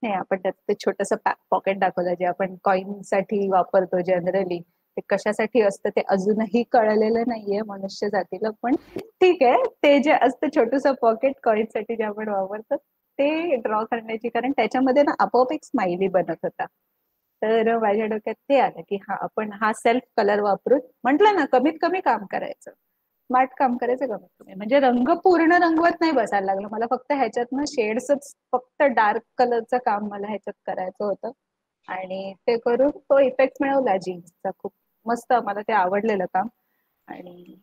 नाही, आपण त्यात ते छोटस पॉकेट दाखवलं जे आपण कॉइन साठी वापरतो जनरली. ते कशासाठी असतं ते अजूनही कळलेलं नाहीये मनुष्य जातीला, पण ठीक आहे. ते जे असतं छोटस पॉकेट कॉइन साठी जे आपण वापरतो ते ड्रॉ करण्याची, कारण त्याच्यामध्ये ना आपोआप एक स्माइली बनत होता. तर माझ्या डोक्यात ते आलं की हा आपण हा सेल्फ कलर वापरून, म्हटलं ना कमीत कमी काम करायचं, स्मार्ट काम करायचं कमीत कमी. म्हणजे रंग पूर्ण रंगवत नाही बसायला लागलं मला, फक्त ह्याच्यातनं शेड्सच, फक्त डार्क कलरचं काम मला ह्याच्यात करायचं होतं. आणि ते करून तो इफेक्ट मिळवला जीन्सचा. खूप मस्त मला ते आवडलेलं काम. आणि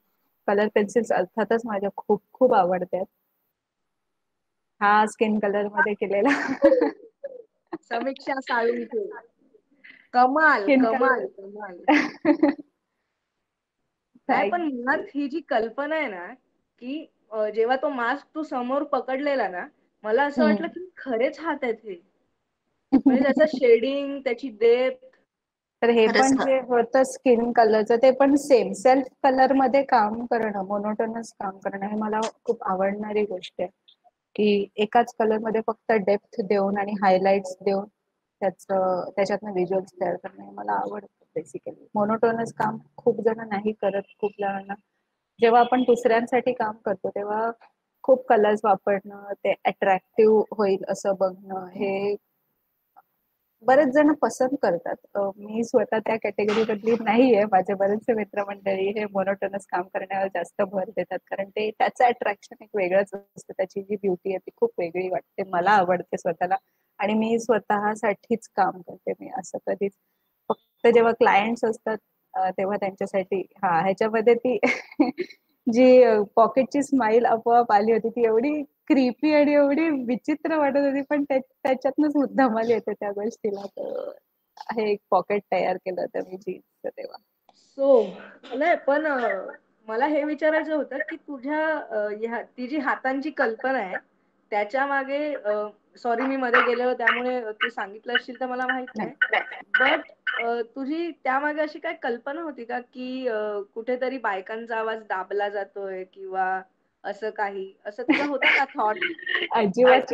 कलर पेन्सिल्स अर्थातच माझ्या खूप खूप आवडतात. हा स्किन कलर मध्ये केलेला समीक्षा साळुंखे. कमाल स्किन कमाल कलर. कमाल. नाही पण मुळात ही जी कल्पना आहे ना की जेव्हा तो मास्क तू समोर पकडलेला ना, मला असं वाटलं की खरेच हात आहेत हे. म्हणजे त्याचं शेडिंग, त्याची डेप्थ. तर हे खरंच पण ना. जे होतं स्किन कलरचं ते पण सेम सेल्फ कलर मध्ये काम करणं, मोनोटोनस काम करणं, हे मला खूप आवडणारी गोष्ट आहे. की एकाच कलर मध्ये फक्त डेप्थ देऊन आणि हायलाइट्स देऊन त्याच्यातनं व्हिज्युअल्स तयार करणं हे मला आवडतं बेसिकली. मोनोटोनस काम खूप जण नाही करत. खूप जणांना जेव्हा आपण दुसऱ्यांसाठी काम करतो तेव्हा खूप कलर्स वापरणं, ते अट्रॅक्टिव्ह होईल असं बघणं हे बरेच जण पसंत करतात. मी स्वतः त्या कॅटेगरी मधली नाहीये. माझे बरेचसे मित्रमंडळी हे मोनोटोनस काम करण्यावर जास्त भर देतात, कारण ते त्याचं अट्रॅक्शन एक वेगळंच असतं. त्याची जी ब्युटी आहे ती खूप वेगळी वाटते. मला आवडते स्वतःला आणि मी स्वतःसाठीच काम करते. मी असं कधीच फक्त जेव्हा क्लायंट्स असतात तेव्हा त्यांच्यासाठी ह्याच्यामध्ये ती जी पॉकेटची स्माइल आपोआप आली होती ती एवढी क्रीपी आणि एवढी विचित्र वाटत होती, पण त्याच्यातनच धमाल येते त्या गोष्टीला. तर हे एक पॉकेट तयार केलं होतं मी जीन्सचं तेव्हा. नाही पण मला हे विचारायचं होतं की तुझ्या ती जी हातांची कल्पना आहे त्याच्या मागे सॉरी मी मध्ये गेलेलो त्यामुळे तू सांगितलं असशील तर मला माहित नाही, बट तुझी त्यामागे अशी काय कल्पना होती का की कुठेतरी बायकांचा आवाज दाबला जातोय किंवा असं काही, असं तुझा होता का थॉट? अजिबात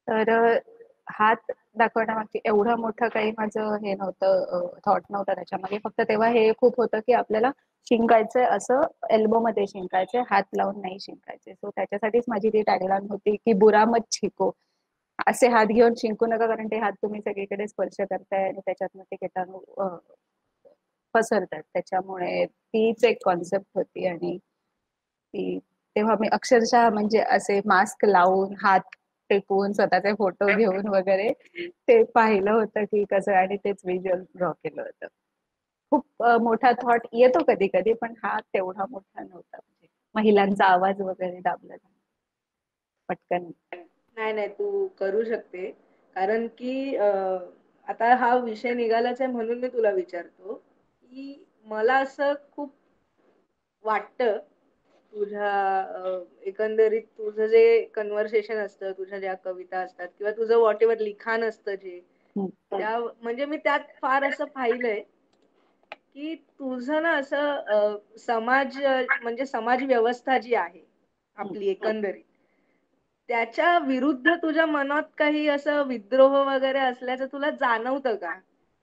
तर हात दाखवण्यामागे एवढं मोठं काही माझं हे नव्हतं, थॉट नव्हतं त्याच्यामागे. फक्त तेव्हा हे खूप होतं की आपल्याला शिंकायचंय असं एल्बो मध्ये शिंकायचंय, हात लावून नाही शिंकायचे. सो त्याच्यासाठीच माझी ती टॅगलाईन होती की बुरा मत शिको, असे हात घेऊन शिंकू नका, कारण ते हात तुम्ही सगळीकडे स्पर्श करताय आणि त्याच्यातनं ते किटाणू पसरतात. त्याच्यामुळे तीच एक कॉन्सेप्ट होती आणि ती तेव्हा मी अक्षरशः म्हणजे असे मास्क लावून हात टेकवून स्वतःचे फोटो घेऊन वगैरे ते पाहिलं होतं की कसं, आणि तेच व्हिज्युअल ड्रॉ केलं होतं. खूप मोठा थॉट येतो कधी कधी, पण हा तेवढा मोठा नव्हता. म्हणजे महिलांचा आवाज वगैरे दाबला पटकन. नाही नाही, तू करू शकते, कारण की आता हा विषय निघालाच आहे म्हणून मी तुला विचारतो की मला असं खूप वाटतं तुझ्या एकंदरीत तुझं जे कन्व्हर्सेशन असतं, तुझ्या ज्या कविता असतात किंवा तुझं व्हॉट एव्हर लिखाण असतं जे, त्या म्हणजे मी त्यात फार असं पाहिलंय की तुझं ना असं समाज म्हणजे समाज व्यवस्था जी आहे आपली एकंदरीत त्याच्या विरुद्ध तुझ्या मनात काही असं विद्रोह वगैरे असल्याचं तुला जाणवतं का?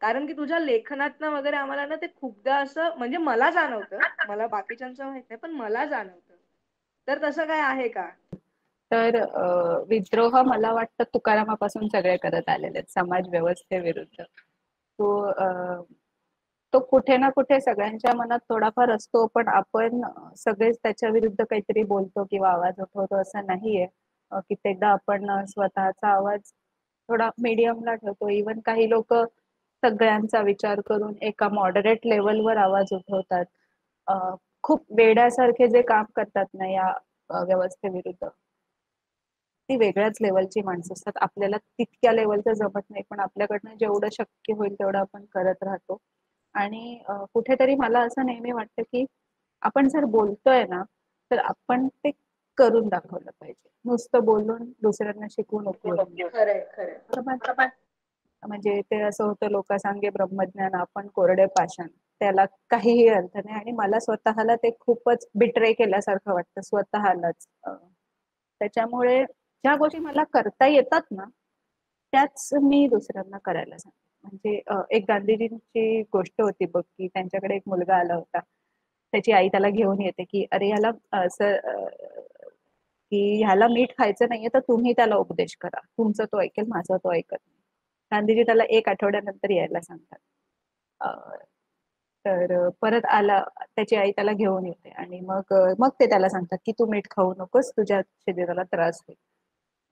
कारण की तुझ्या लेखनातनं वगैरे आम्हाला ना ते खूपदा असं म्हणजे मला जाणवतं, मला बाकीच्यांचं माहित नाही पण मला जाणवतं. तर तसं काय आहे का? तर विद्रोह मला वाटतं तुकारामापासून सगळे करत आलेले आहेत समाज व्यवस्थेविरुद्ध. तो कुठे ना कुठे सगळ्यांच्या मनात थोडाफार असतो, पण आपण सगळेच त्याच्या विरुद्ध काहीतरी बोलतो किंवा आवाज उठवतो असं नाहीये. कित्येकदा आपण स्वतःचा आवाज थोडा मीडियमला ठेवतो. इवन काही लोक सगळ्यांचा विचार करून एका मॉडरेट लेवलवर आवाज उठवतात. खूप वेड्यासारखे जे काम करतात ना या व्यवस्थेविरुद्ध, ती वेगळ्याच लेवलची माणसं असतात. आपल्याला तितक्या लेवलचं जमत नाही, पण आपल्याकडनं जेवढं शक्य होईल तेवढं आपण करत राहतो. आणि कुठेतरी मला असं नेहमी वाटतं की आपण जर बोलतोय ना तर आपण ते करून दाखवलं पाहिजे. नुसतं बोलून दुसऱ्यांना शिकवून उपयोग नाही. खरंय खरंय. बरोबर. म्हणजे ते असं होतं, लोक सांगे ब्रह्मज्ञान आपण कोरडे पाषाण, त्याला काहीही अर्थ नाही. आणि मला स्वतःला ते खूपच बिट्रे केल्यासारखं वाटतं स्वतःलाच. त्याच्यामुळे ज्या गोष्टी मला करता येतात ना त्याच मी दुसऱ्यांना करायला सांगते. म्हणजे एक गांधीजींची गोष्ट होती बघ, की त्यांच्याकडे एक मुलगा आला होता. त्याची आई त्याला घेऊन येते की अरे ह्याला असं की ह्याला मीठ खायचं नाहीये तर तुम्ही त्याला उपदेश करा, तुमचं तो ऐकेल माझं तो ऐकत नाही. गांधीजी त्याला एक आठवड्यानंतर यायला सांगतात. तर परत आला, त्याची आई त्याला घेऊन येते आणि मग मग ते त्याला सांगतात की तू मीठ खाऊ नकोस, तुझ्या शरीराला त्रास होईल.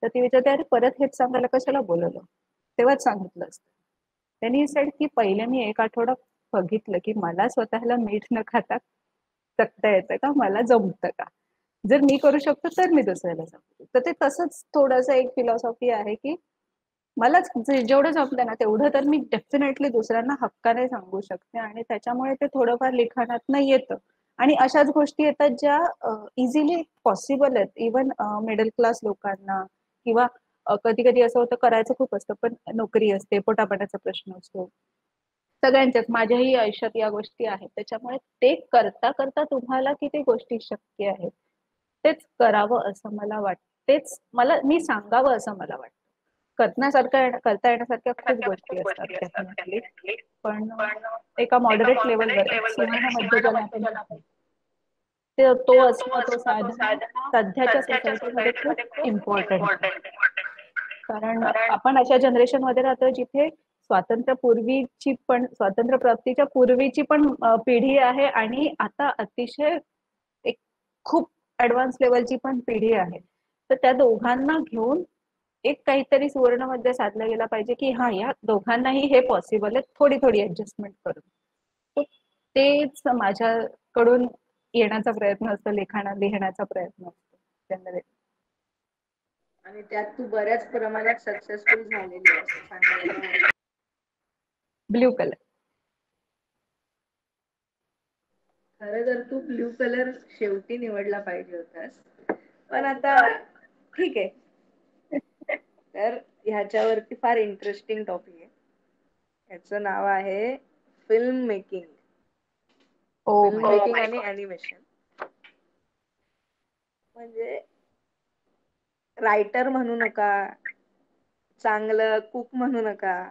तर ती विचारते अरे परत हेच सांगायला कशाला बोलवलं, तेव्हाच सांगितलं असतं. त्यांनी सेड की पहिले मी एक आठवडा बघितलं की मला स्वतःला मीठ न खाता जगता येतं का, मला जमतं का, जर मी करू शकतो तर मी दुसऱ्याला सांगतो. तर ते तसंच थोडंसं एक फिलॉसॉफी आहे की मलाच जेवढं जमलं ना तेवढं तर मी डेफिनेटली दुसऱ्यांना हक्काने सांगू शकते. आणि त्याच्यामुळे ते थोडंफार लिखाणात येतं. आणि अशाच गोष्टी येतात ज्या इझिली पॉसिबल आहेत इवन मिडल क्लास लोकांना. किंवा कधी कधी असं होतं करायचं खूप असतं पण नोकरी असते, पोटापाण्याचा प्रश्न असतो सगळ्यांच्याच. माझ्याही आयुष्यात या गोष्टी आहेत. त्याच्यामुळे ते करता करता तुम्हाला किती गोष्टी शक्य आहेत तेच करावं असं मला वाटतं. तेच मी सांगावं असं मला वाटतं. करता येण्यासारख्या खूप गोष्टी असतात डेफिनेटली, पण एका मॉडरेट लेवलवर एक सीमाना मध्य ज्याला आपण म्हणतो, तो असणं, तो साधणं सध्याच्या सोसायटीमध्ये खूप इम्पॉर्टंट आहे. कारण आपण अशा जनरेशन मध्ये राहतो जिथे स्वातंत्र्य प्राप्तीच्या पूर्वीची पण पिढी आहे आणि आता अतिशय एक खूप ऍडव्हान्स लेवलची पण पिढी आहे. तर त्या दोघांना घेऊन एक काहीतरी सुवर्ण मध्ये साधला गेला पाहिजे की हा, या दोघांनाही हे पॉसिबल आहे, थोडी थोडी ऍडजस्टमेंट करून. तर तेच माझ्याकडून येण्याचा प्रयत्न असतो, लिहिण्याचा प्रयत्न असतो जनरली. आणि त्यात तू बऱ्याच प्रमाणात सक्सेसफुल झालेली आहे असं सांगायला हरकत. Blue colour. खरं तर तू ब्ल्यू कलर शेवटी निवडला पाहिजे होतास, पण आता ठीक आहे. तर ह्याच्यावरती फार इंटरेस्टिंग टॉपिक आहे. ह्याचं नाव आहे फिल्म मेकिंग. फिल्म मेकिंग आणि ऍनिमेशन. म्हणजे रायटर म्हणू नका, चांगलं कुक म्हणू नका,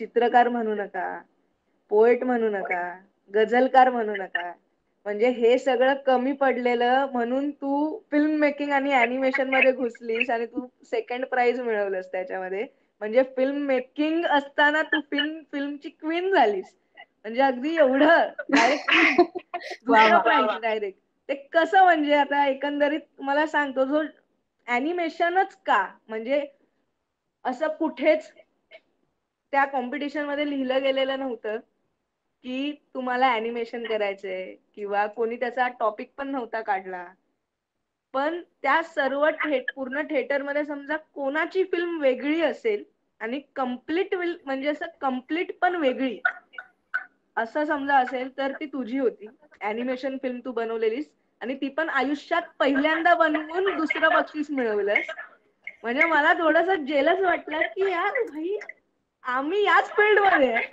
चित्रकार म्हणू नका, पोएट म्हणू नका, गझलकार म्हणू नका. म्हणजे हे सगळं कमी पडलेलं म्हणून तू फिल्म मेकिंग आणि ऍनिमेशन मध्ये घुसलीस आणि तू सेकंड प्राइज मिळवलंस त्याच्यामध्ये. म्हणजे फिल्म मेकिंग असताना तू फिल्मची क्वीन झालीस. म्हणजे अगदी एवढं डायरेक्ट क्वीन, दुसरं प्राइज डायरेक्ट. ते कसं, म्हणजे आता एकंदरीत मला सांगतो, जो ऍनिमेशनच का, म्हणजे असं कुठेच त्या कॉम्पिटिशन मध्ये लिहिलं गेलेलं नव्हतं की तुम्हाला ऍनिमेशन करायचंय, किंवा कोणी त्याचा टॉपिक पण नव्हता काढला. पण त्या सर्व पूर्ण थिएटर मध्ये समजा कोणाची फिल्म वेगळी असेल आणि कम्प्लीट म्हणजे असं कम्प्लीट पण वेगळी असं समजा असेल, तर ती तुझी होती. ऍनिमेशन फिल्म तू बनवलेलीस आणि ती पण आयुष्यात पहिल्यांदा बनवून दुसरं बक्षीस मिळवलंस. म्हणजे मला थोडंसं जेलच वाटलं की यार भाई, आम्ही याच फील्ड मध्ये आहे,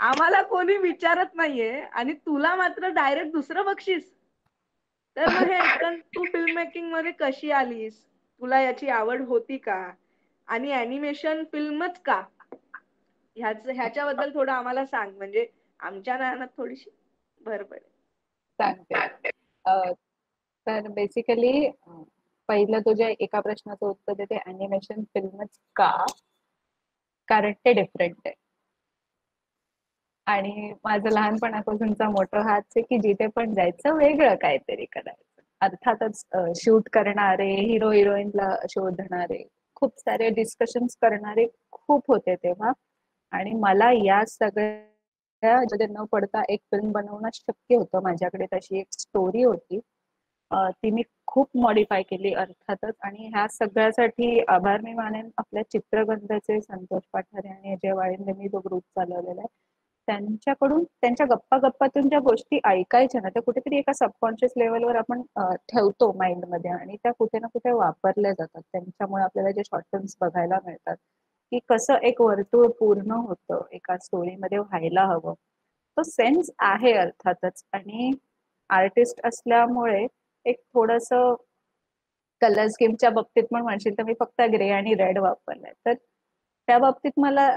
आम्हाला कोणी विचारत नाहीये आणि तुला मात्र डायरेक्ट दुसरं बक्षीस. तर मग हे तू फिल्म मेकिंग मध्ये कशी आलीस, तुला याची आवड होती का, आणि ऍनिमेशन फिल्मच का, ह्याच्याबद्दल थोडं आम्हाला सांग, म्हणजे आमच्या ज्ञानात थोडीशी भर पडेल. सांगते. तर बेसिकली पहिलं तुझ्या एका प्रश्नाचं उत्तर देते, ऍनिमेशन फिल्मच का, कारण ते डिफरंट आहे. आणि माझं लहानपणापासूनचा मोठा हाच आहे की जिथे पण जायचं वेगळं काहीतरी करायचं. अर्थातच शूट करणारे, हिरो हिरोईनला शोधणारे, खूप सारे डिस्कशन्स करणारे खूप होते तेव्हा. आणि मला या सगळ्या मध्ये न पडता एक फिल्म बनवणं शक्य होतं. माझ्याकडे तशी एक स्टोरी होती, ती मी खूप मॉडिफाय केली अर्थातच. आणि ह्या सगळ्यासाठी आभार मी मानेन आपल्या चित्रगंधाचे संतोष पाठारे आणि अजय वाळिंबे, मी जो ग्रुप चालवलेला आहे त्यांच्याकडून. त्यांच्या गप्पातून ज्या गोष्टी ऐकायच्या ना, त्या कुठेतरी एका सबकॉन्शियस लेवलवर आपण ठेवतो माइंड मध्ये आणि त्या कुठे ना कुठे वापरल्या जातात. त्यांच्यामुळे आपल्याला जे शॉर्ट फिल्म्स बघायला मिळतात की कसं एक वर्तुळ पूर्ण होतं, एका स्टोरीमध्ये व्हायला हवं. तो सेन्स आहे अर्थातच. आणि आर्टिस्ट असल्यामुळे एक थोडस कलर स्कीमच्या बाबतीत पण म्हणशील तर मी फक्त ग्रे आणि रेड वापरलाय. तर त्या बाबतीत मला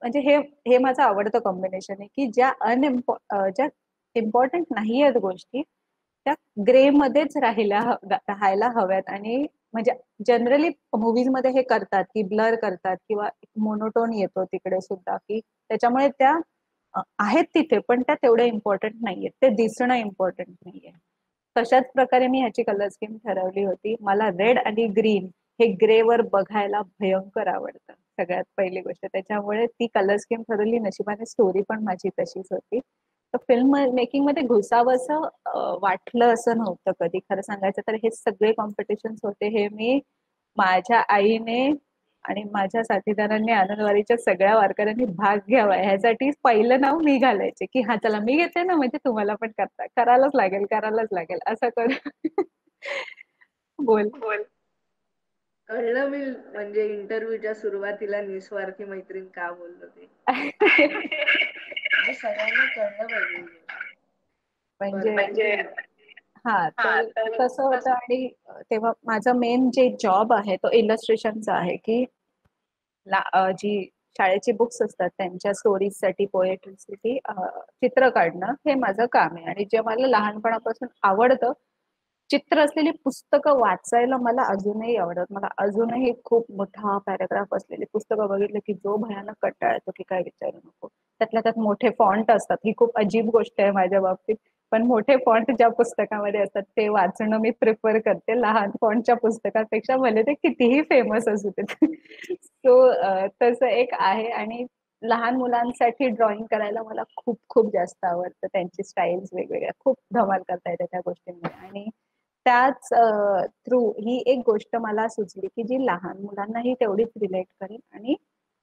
म्हणजे हे माझं आवडतं कॉम्बिनेशन आहे की ज्या इम्पॉर्टंट नाही आहेत गोष्टी त्या ग्रे मध्येच राहायला हव्यात. आणि म्हणजे जनरली मुव्हीज मध्ये हे करतात की ब्लर करतात किंवा मोनोटोन येतो तिकडे सुद्धा, की त्याच्यामुळे त्या आहेत तिथे पण त्या तेवढ्या इम्पॉर्टंट नाहीयेत, ते दिसणं इम्पॉर्टंट नाहीये. तशाच प्रकारे मी ह्याची कलर स्कीम ठरवली होती. मला रेड आणि ग्रीन हे ग्रे वर बघायला भयंकर आवडतं सगळ्यात पहिली गोष्ट, त्याच्यामुळे ती कलर स्कीम ठरवली. नशिबाने स्टोरी पण माझी तशीच होती. तर फिल्म मेकिंग मध्ये घुसावं असं वाटलं असं नव्हतं कधी. खरं सांगायचं तर हे सगळे कॉम्पिटिशन्स होते हे मी माझ्या आईने आणि माझ्या साथीदारांनी, आनंदवाडीच्या सगळ्या वारकऱ्यांनी भाग घ्यावा ह्यासाठी पहिलं नाव मी घालायचे की हा चला मी घेते ना, म्हणजे तुम्हाला पण करायलाच लागेल असं कर. बोल. कळलं मी, म्हणजे इंटरव्ह्यूच्या सुरुवातीला निस्वार्थी मैत्रीण का बोललो ते. म्हणजे सगळ्यांना कळलं पाहिजे. म्हणजे हा, तर तसं होतं. आणि तेव्हा माझं मेन जे जॉब आहे तो इलस्ट्रेशनचा आहे, की जी शाळेची बुक्स असतात त्यांच्या स्टोरीजसाठी, पोएट्रीसाठी चित्र काढणं हे माझं काम आहे. आणि जे मला लहानपणापासून आवडतं, चित्र असलेली पुस्तकं वाचायला मला अजूनही आवडत. मला अजूनही खूप मोठा पॅराग्राफ असलेली पुस्तकं बघितलं की जो भयानक कंटाळा येतो की काय विचारू नको. त्यातल्या त्यात मोठे फॉन्ट असतात, ही खूप अजीब गोष्ट आहे माझ्या बाबतीत. पण मोठे फॉन्ट ज्या पुस्तकामध्ये असतात ते वाचणं मी प्रिफर करते लहान फॉन्टच्या पुस्तकापेक्षा, भले ते कितीही फेमस असू देत. सो तसं एक आहे. आणि लहान मुलांसाठी ड्रॉइंग करायला मला खूप खूप जास्त आवडतं. त्यांची स्टाईल्स वेगवेगळ्या खूप धमाल करता येते त्या गोष्टींमध्ये. आणि त्याच थ्रू ही एक गोष्ट मला सुचली की जी लहान मुलांनाही तेवढीच रिलेट करेल आणि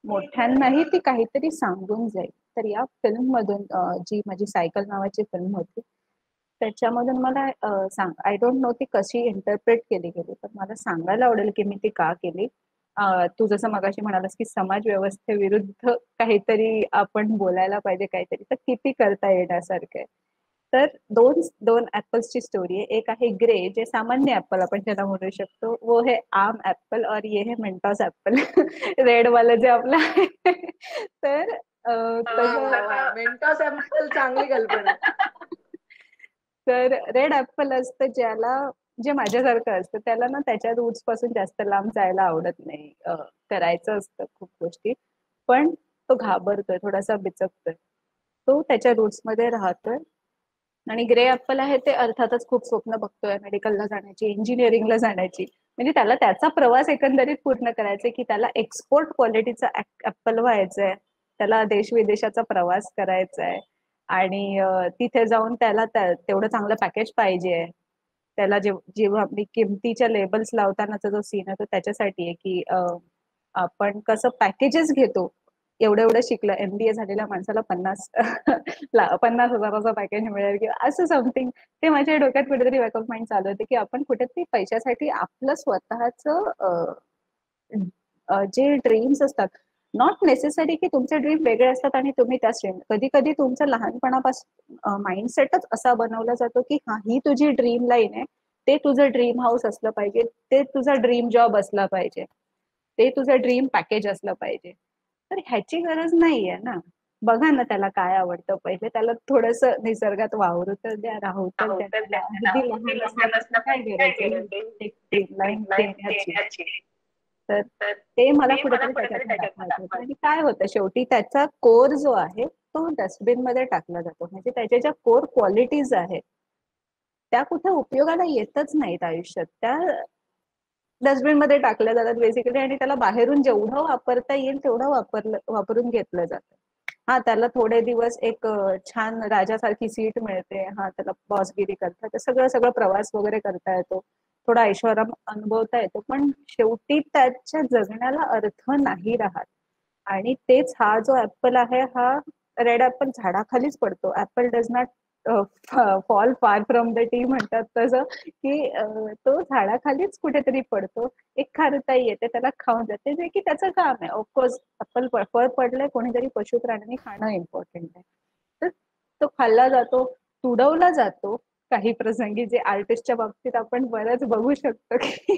मोठ्यांनाही ती काहीतरी सांगून जाईल. तर या फिल्म मधून जी माझी सायकल नावाची फिल्म होती त्याच्यामधून मला सांग, आय डोंट नो ती कशी इंटरप्रेट केली गेली, पण मला सांगायला आवडेल की मी ती का केली. तू जसं मगाशी म्हणालास की समाज व्यवस्थेविरुद्ध काहीतरी आपण बोलायला पाहिजे काहीतरी, तर किती करता येण्यासारखं आहे. तर दोन दोन ऍपल्सची स्टोरी आहे. एक आहे ग्रे, जे सामान्य ऍपल आपण ज्याला म्हणू शकतो, वो है आम ऍपल, और ये है मेंटॉस ऍपल. रेड वाला जे आपलं आहे. तर तसं मेंटॉस ऍपल चांगली कल्पना. तर रेड ऍपल असतं ज्याला, जे माझ्यासारखं असतं त्याला ना त्याच्या रूट्स पासून जास्त लांब जायला आवडत नाही. करायचं असतं खूप गोष्टी, पण तो घाबरतोय, थोडासा बिचकतोय. तो त्याच्या रूट्स मध्ये राहतोय. आणि ग्रे ऍपल आहे ते अर्थातच खूप स्वप्न बघतोय मेडिकलला जाण्याची, इंजिनिअरिंगला जाण्याची. म्हणजे त्याला त्याचा प्रवास एकंदरीत पूर्ण करायचा की त्याला एक्सपोर्ट क्वालिटीचा ऍपल व्हायचंय, त्याला देश विदेशाचा प्रवास करायचा आहे. आणि तिथे जाऊन त्याला तेवढं चांगलं पॅकेज पाहिजे. त्याला जेव्हा मी किमतीच्या लेबल्स लावतानाचा जो सीन आहे तो त्याच्यासाठी आहे की आपण कसं पॅकेजेस घेतो. एवढं एवढं शिकलं, MBA झालेल्या माणसाला 50,000चा पॅकेज मिळेल किंवा असं समथिंग. ते माझ्या डोक्यात कुठेतरी बॅक ऑफ माइंड चालू होते की आपण कुठेतरी पैशासाठी आपलं स्वतःचं जे ड्रीम्स असतात, नॉट नेसेसरी की तुमचे ड्रीम वेगळे असतात आणि तुम्ही त्या स्ट्रीम, कधी कधी तुमचं लहानपणापासून माइंडसेटच असा बनवला जातो की हा, ही तुझी ड्रीम लाईन आहे, ते तुझं ड्रीम हाऊस असलं पाहिजे, ते तुझा ड्रीम जॉब असला पाहिजे, ते तुझं ड्रीम पॅकेज असलं पाहिजे. तर ह्याची गरज नाहीये ना. बघा ना त्याला काय आवडतं, पहिले त्याला थोडस निसर्गात वावरू तर द्या, राहू तर द्या. त्याला अगदी लहानपणापासून काय गरज आहे एक ड्रीम लाईन देण्याची. तर ते मला कुठेतरी त्याच्यातून दाखवायचं होतं. आणि काय होतं शेवटी त्याचा कोर जो आहे तो डस्टबिन मध्ये टाकला जातो. म्हणजे त्याच्या ज्या कोर क्वालिटीज आहेत त्या कुठे उपयोगाला येतच नाहीत आयुष्यात, त्या डस्टबिन मध्ये टाकल्या जातात बेसिकली. आणि त्याला बाहेरून जेवढं वापरता येईल तेवढं वापरून घेतलं जातं. हा, त्याला थोडे दिवस एक छान राजासारखी सीट मिळते, हा त्याला बॉसगिरी करता, सगळं सगळं प्रवास वगैरे करता येतो, थोडा ऐश्वर्याम अनुभवता येतो, पण शेवटी त्याच्या जगण्याला अर्थ नाही राहत. आणि तेच हा जो ऍपल आहे, हा रेड ऍपल झाडाखालीच पडतो. Apple does not fall far from the T म्हणतात तसं, की तो झाडाखालीच कुठेतरी पडतो. एक खारुताई येते, त्याला खाऊन जाते, जे की त्याचं काम आहे. ऑफकोर्स ऍपल फळ पडलंय, कोणीतरी पशु प्राण्यांनी खाणं इम्पॉर्टंट आहे. तर तो खाल्ला जातो, तुडवला जातो काही प्रसंगी, जे आर्टिस्टच्या बाबतीत आपण बरंच बघू शकतो की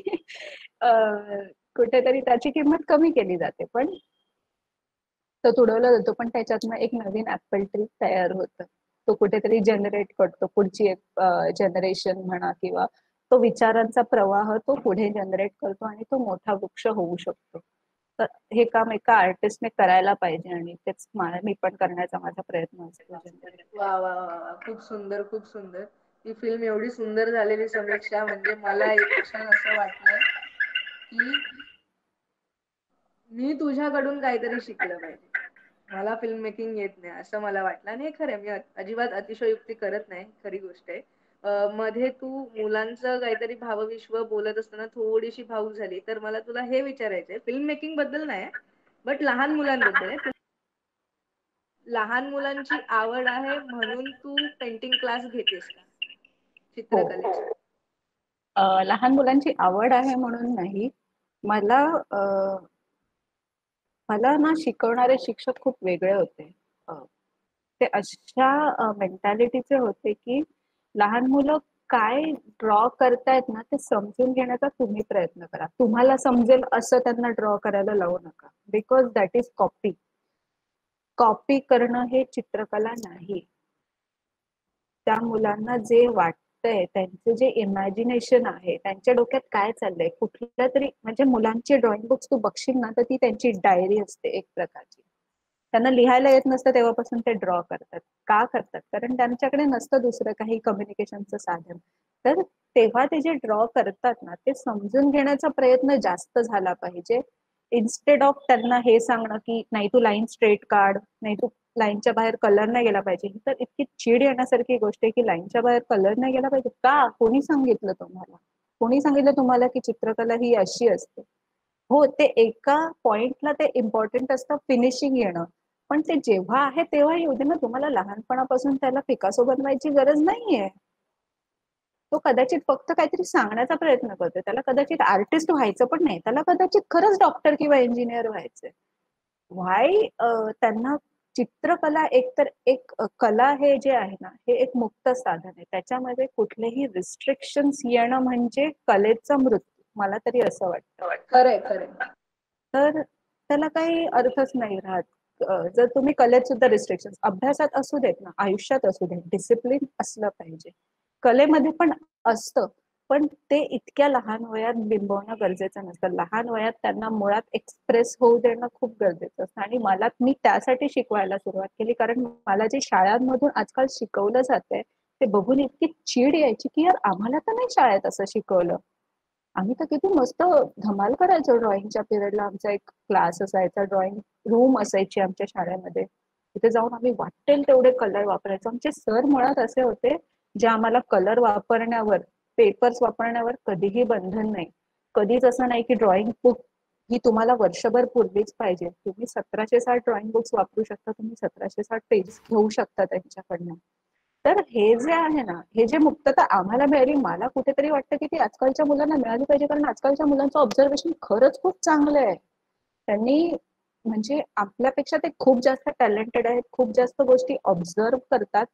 कुठेतरी त्याची किंमत कमी केली जाते, पण तो तुडवला जातो. पण त्याच्यातनं एक नवीन ऍपल ट्री तयार होतं. तो कुठेतरी जनरेट करतो पुढची एक जनरेशन म्हणा, किंवा तो विचारांचा प्रवाह तो पुढे जनरेट करतो आणि तो मोठा वृक्ष होऊ शकतो. तर हे काम एका आर्टिस्टने करायला पाहिजे आणि तेच मी पण करण्याचा माझा प्रयत्न असतो जनरली. वा वा वा वा, खूप सुंदर खूप सुंदर. ही फिल्म एवढी सुंदर झालेली समीक्षा, म्हणजे मला एक क्षण असं वाटलं की मी तुझ्याकडून काहीतरी शिकलं पाहिजे. मला फिल्म मेकिंग येत नाही असं मला वाटलं. आणि हे खरं, मी अजिबात अतिशयोक्ती करत नाही, खरी गोष्ट आहे. मध्ये तू मुलांचं काहीतरी भावविश्व बोलत असताना थोडीशी भावूक झाली, तर मला तुला हे विचारायचंय, फिल्म मेकिंग बद्दल नाही बट लहान मुलांबद्दल आहे. लहान मुलांची आवड आहे म्हणून तू पेंटिंग क्लास घेतेस का, हो, चित्रकलेचा? लहान मुलांची आवड आहे म्हणून नाही. मला मला ना शिकवणारे शिक्षक खूप वेगळे होते. ते अशा मेंटॅलिटीचे होते की लहान मुलं काय ड्रॉ करतायत ना ते समजून घेण्याचा तुम्ही प्रयत्न करा. तुम्हाला समजेल असं त्यांना ड्रॉ करायला लावू नका, because that is copy. Copy करणं हे चित्रकला नाही. त्या मुलांना जे वाटतंय, त्यांचे जे इमॅजिनेशन आहे, त्यांच्या डोक्यात काय चाललंय, कुठल्या तरी म्हणजे मुलांची ड्रॉइंग बुक्स तू बघशील ना तर ती त्यांची डायरी असते एक प्रकारची. त्यांना लिहायला येत नसतं तेव्हापासून ते ड्रॉ करतात. का करतात? कारण त्यांच्याकडे नसतं दुसरं काही कम्युनिकेशनचं साधन. तर तेव्हा ते जे ड्रॉ करतात ना ते समजून घेण्याचा प्रयत्न जास्त झाला पाहिजे, इन्स्टेड ऑफ त्यांना हे सांगणं की नाही तू लाईन स्ट्रेट काढ, नाही तू लाईनच्या बाहेर कलर नाही गेला पाहिजे. ही तर इतकी चीड येण्यासारखी गोष्ट आहे की लाईनच्या बाहेर कलर नाही गेला पाहिजे. का? कोणी सांगितलं तुम्हाला? कोणी सांगितलं तुम्हाला की चित्रकला ही अशी असते? हो, ते एका पॉइंटला ते इम्पॉर्टंट असतं फिनिशिंग येणं, पण ते जेव्हा आहे तेव्हा येऊ दे ना. तुम्हाला लहानपणापासून त्याला पिकासो बनवायची गरज नाहीये. तो कदाचित फक्त काहीतरी सांगण्याचा प्रयत्न करतोय. त्याला कदाचित आर्टिस्ट व्हायचं पण नाही, त्याला कदाचित खरंच डॉक्टर किंवा इंजिनियर व्हायचंय. व्हाय त्यांना चित्रकला एकतर एक कला हे जे आहे ना हे एक मुक्त साधन आहे. त्याच्यामध्ये कुठलेही रिस्ट्रिक्शन्स येणं म्हणजे कलेचा मृत्यू, मला तरी असं वाटतं. खरंय खरंय. तर त्याला काही अर्थच नाही राहत. जर तुम्ही कलेत सुद्धा रिस्ट्रिक्शन अभ्यासात असू देत ना, आयुष्यात असू देत, डिसिप्लिन असलं पाहिजे. कलेमध्ये पण असतं, पण ते इतक्या लहान वयात बिंबवणं गरजेचं नसतं. लहान वयात त्यांना मुळात एक्सप्रेस होऊ देणं खूप गरजेचं असतं. आणि मी त्यासाठी शिकवायला सुरुवात केली, कारण मला जे शाळांमधून आजकाल शिकवलं जातंय ते बघून इतकी चीड यायची की यार आम्हाला तर नाही शाळेत असं शिकवलं. आम्ही तर किती मस्त धमाल करायचो ड्रॉइंगच्या पिरियडला. आमचा एक क्लास असायचा, ड्रॉइंग रूम असायची आमच्या शाळेमध्ये. तिथे जाऊन आम्ही वाटेल तेवढे कलर वापरायचो. आमचे सर मुळात असे होते जे आम्हाला कलर वापरण्यावर, पेपर्स वापरण्यावर कधीही बंधन नाही. कधीच असं नाही की ड्रॉइंग बुक ही तुम्हाला वर्षभर पूर्वीच पाहिजे. तुम्ही 1760 ड्रॉइंग बुक्स वापरू शकता, तुम्ही 1760 पेजेस घेऊ शकता त्यांच्याकडनं. तर हे जे आहे ना, हे जे मुक्तता आम्हाला मिळाली, मला कुठेतरी वाटतं की ती आजकालच्या मुलांना मिळाली पाहिजे. कारण आजकालच्या मुलांचं ऑब्झर्वेशन खरंच खूप चांगलं आहे. त्यांनी म्हणजे आपल्यापेक्षा ते खूप जास्त टॅलेंटेड आहेत, खूप जास्त गोष्टी ऑब्झर्व करतात.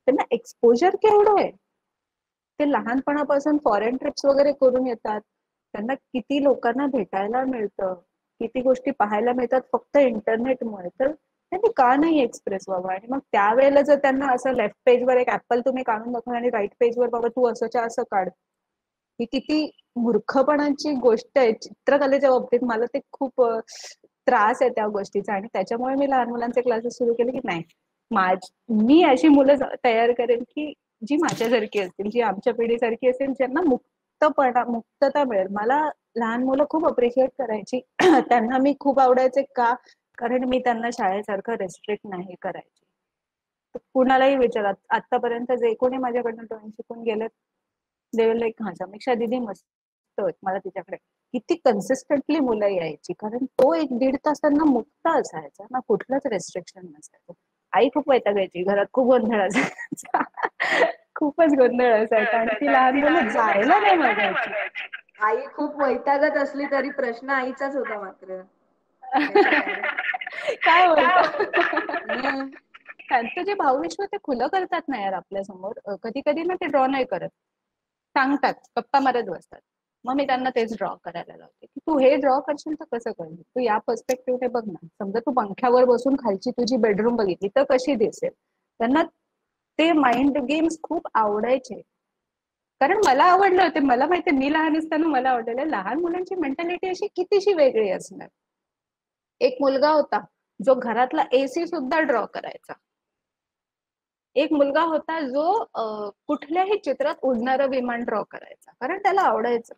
त्यांना एक्सपोजर केवढं आहे. ते लहानपणापासून फॉरेन ट्रिप्स वगैरे करून येतात. त्यांना किती लोकांना भेटायला मिळतं, किती गोष्टी पाहायला मिळतात फक्त इंटरनेटमुळे. तर त्यांनी का नाही एक्सप्रेस व्हावं? आणि मग त्यावेळेला जर त्यांना असं लेफ्ट पेजवर एक ऍपल तुम्ही काढून दाखवा आणि राईट पेजवर बाबा तू असंच्या असं काढ, ही किती मूर्खपणाची गोष्ट आहे. चित्रकलेच्या बाबतीत मला ते खूप त्रास आहे त्या गोष्टीचा. आणि त्याच्यामुळे मी लहान मुलांचे क्लासेस सुरू केले की नाही, मी अशी मुलं तयार करेन की जी माझ्यासारखी असतील, जी आमच्या पिढीसारखी असेल, ज्यांना मुक्तता मिळेल. मला लहान मुलं खूप अप्रिशिएट करायची. त्यांना मी खूप आवडायचे. का? कारण मी त्यांना शाळेसारखं रेस्ट्रिक्ट नाही करायची. कुणालाही विचारा, आतापर्यंत जे कोणी माझ्याकडनं ड्रॉइंग शिकून गेलेत, दे विल लाईक हा समीक्षा दीदी मस्त होत. मला तिच्याकडे किती कन्सिस्टंटली मुलं यायची, कारण तो 1-1.5 तास त्यांना मुक्त असायचा ना, कुठलंच रेस्ट्रिक्शन नसायचं. आई खूप वैतागायची, घरात खूप गोंधळ असायचा. खूपच गोंधळ असायचा आणि ती लहान मुलं जायला नाही मागायची. आई खूप वैतागत असली तरी प्रश्न आईचाच होता मात्र. काय बोलता? हम्म. त्यांचं जे भावविश्व ते खुलं करतात ना यार आपल्या समोर. कधी कधी ना ते ड्रॉ नाही करत, सांगतात, गप्पा मारत बसतात. मग मी त्यांना तेच ड्रॉ करायला लावते की तू हे ड्रॉ करशील तर कसं करशील, तू या पर्स्पेक्टिव्ह बघ ना. समजा तू पंख्यावर बसून खालची तुझी बेडरूम बघितली तर कशी दिसेल. त्यांना ते माइंड गेम्स खूप आवडायचे, कारण मला आवडलं होते. मला माहितीये मी लहान असताना मला आवडलेलं. लहान मुलांची मेंटॅलिटी अशी कितीशी वेगळी असणार. एक मुलगा होता जो घरातला एसी सुद्धा ड्रॉ करायचा. एक मुलगा होता जो कुठल्याही चित्रात उडणारं विमान ड्रॉ करायचा, कारण त्याला आवडायचं.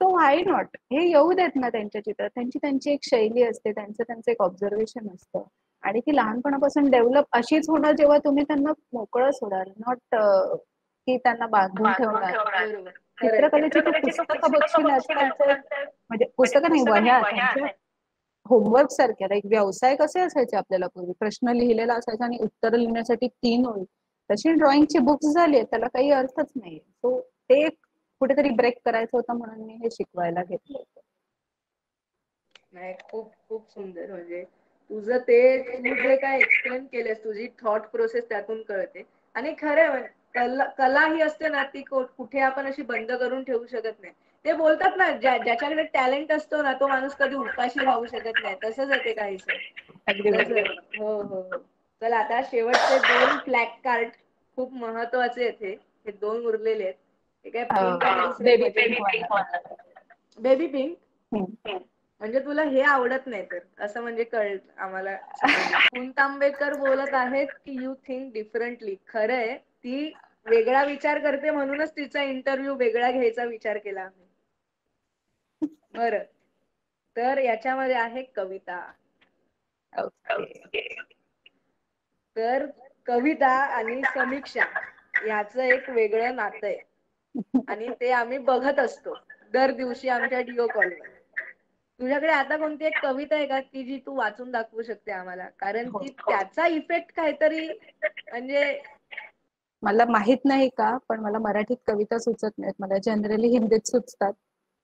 तो व्हाय नॉट, हे येऊ देत ना त्यांच्या चित्रात. त्यांची त्यांची एक शैली असते, त्यांचं एक ऑब्झर्वेशन असतं. आणि ती लहानपणापासून डेव्हलप अशीच होणार जेव्हा तुम्ही त्यांना मोकळं सोडाल, नॉट की त्यांना बांधून ठेवणार. बरोबर. चित्रकलेची तू पुस्तकं बघशील आजकालचे, म्हणजे पुस्तकं नाही, वह्या त्यांच्या होमवर्क सारख्या. एक व्यवसाय कसे असायचे आपल्याला पूर्वी, प्रश्न लिहिलेला असायचा आणि उत्तर लिहिण्यासाठी 3 ओळी. तशी ड्रॉइंगची बुक्स झाली, त्याला काही अर्थच नाहीये. सो ते कुठेतरी ब्रेक करायचं होतं म्हणून मी हे शिकवायला घेतलं होतं. नाही, खूप खूप सुंदर. म्हणजे तू जे काय एक्सप्लेन केलेस, तुझी थॉट प्रोसेस त्यातून कळते. आणि खरं कला ही असते ना ती कुठे आपण अशी बंद करून ठेवू शकत नाही. ते बोलतात ना ज्याच्याकडे टॅलेंट असतो ना तो माणूस कधी उपाशी राहू शकत नाही, तसंच आहे ते काहीसं. अगदी बरोबर. तसं हो हो हो. चला आता शेवटचे 2 फ्लॅग कार्ड खूप महत्वाचे आहेत. हे 2 उरलेले आहेत. हे काय पिंक आणि दुसरे बेबी पिंक. Baby pink. हम्म. म्हणजे तुला हे आवडत नाही तर असं म्हणजे कळलं आम्हाला समजलं. पुणतांबेकर बोलत आहेत की यू थिंक डिफरंटली. खरंय, ती वेगळा विचार करते म्हणूनच तिचा इंटरव्ह्यू वेगळा घ्यायचा विचार केला आम्ही. बरं, तर याच्यामध्ये आहे कविता. ओके. तर कविता आणि समीक्षा याचं एक वेगळं नातं आहे आणि ते आम्ही बघत असतो दर दिवशी आमच्या डिओ कॉलवर. तुझ्याकडे आता कोणती एक कविता आहे का की जी तू वाचून दाखवू शकते आम्हाला? कारण की त्याचा इफेक्ट काहीतरी म्हणजे मला माहित नाही का, पण मला मराठीत कविता सुचत नाहीत. मला जनरली हिंदीत सुचतात.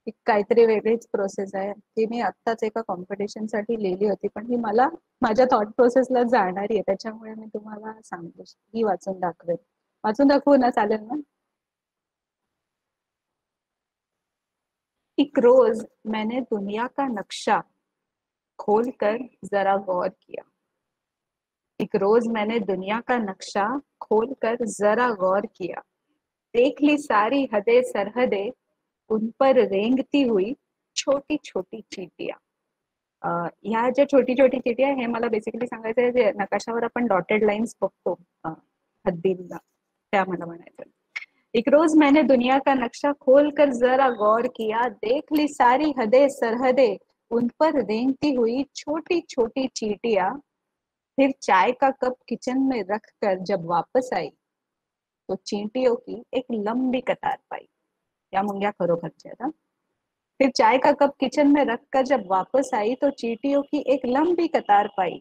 ही काहीतरी वेगळीच प्रोसेस आहे. ती मी आत्ताच एका कॉम्पिटिशन साठी लिहिली होती, पण ही मला माझ्या थॉट प्रोसेसला जाणारी आहे, त्याच्यामुळे मी तुम्हाला सांगते. ही वाचून दाखवेन. वाचून दाखवू ना, चालेल ना? एक रोज मैंने दुनिया का नक्शा खोलकर जरा गौर किया. एक रोज मैंने दुनिया का नक्शा खोलकर जरा गौर किया. देख ली सारी हदें सरहदें, उन पर रेंगती हुई छोटी छोटी चींटियां. ह्या ज्या छोटी छोटी चिट्या हे मला बेसिकली सांगायचं आहे, जे नकाशावर आपण डॉटेड लाईन्स बघतो हद्दींना, त्या मला म्हणायचं. एक रोज मैंने दुनिया का नक्शा खोल कर जरा गौर किया. देख ली सारी हदें सरहदें, उन पर रेंगती हुई छोटी छोटी चींटियां. फिर चाय का कप किचन में रख कर जब वापस आई तो चींटियों की एक लंबी कतार पाई. या मुंग्या खरोखरच्या आहेत. फिर चाय का कप किचन में रखकर जब वापस आई तो चींटियों की एक लंबी कतार पाई.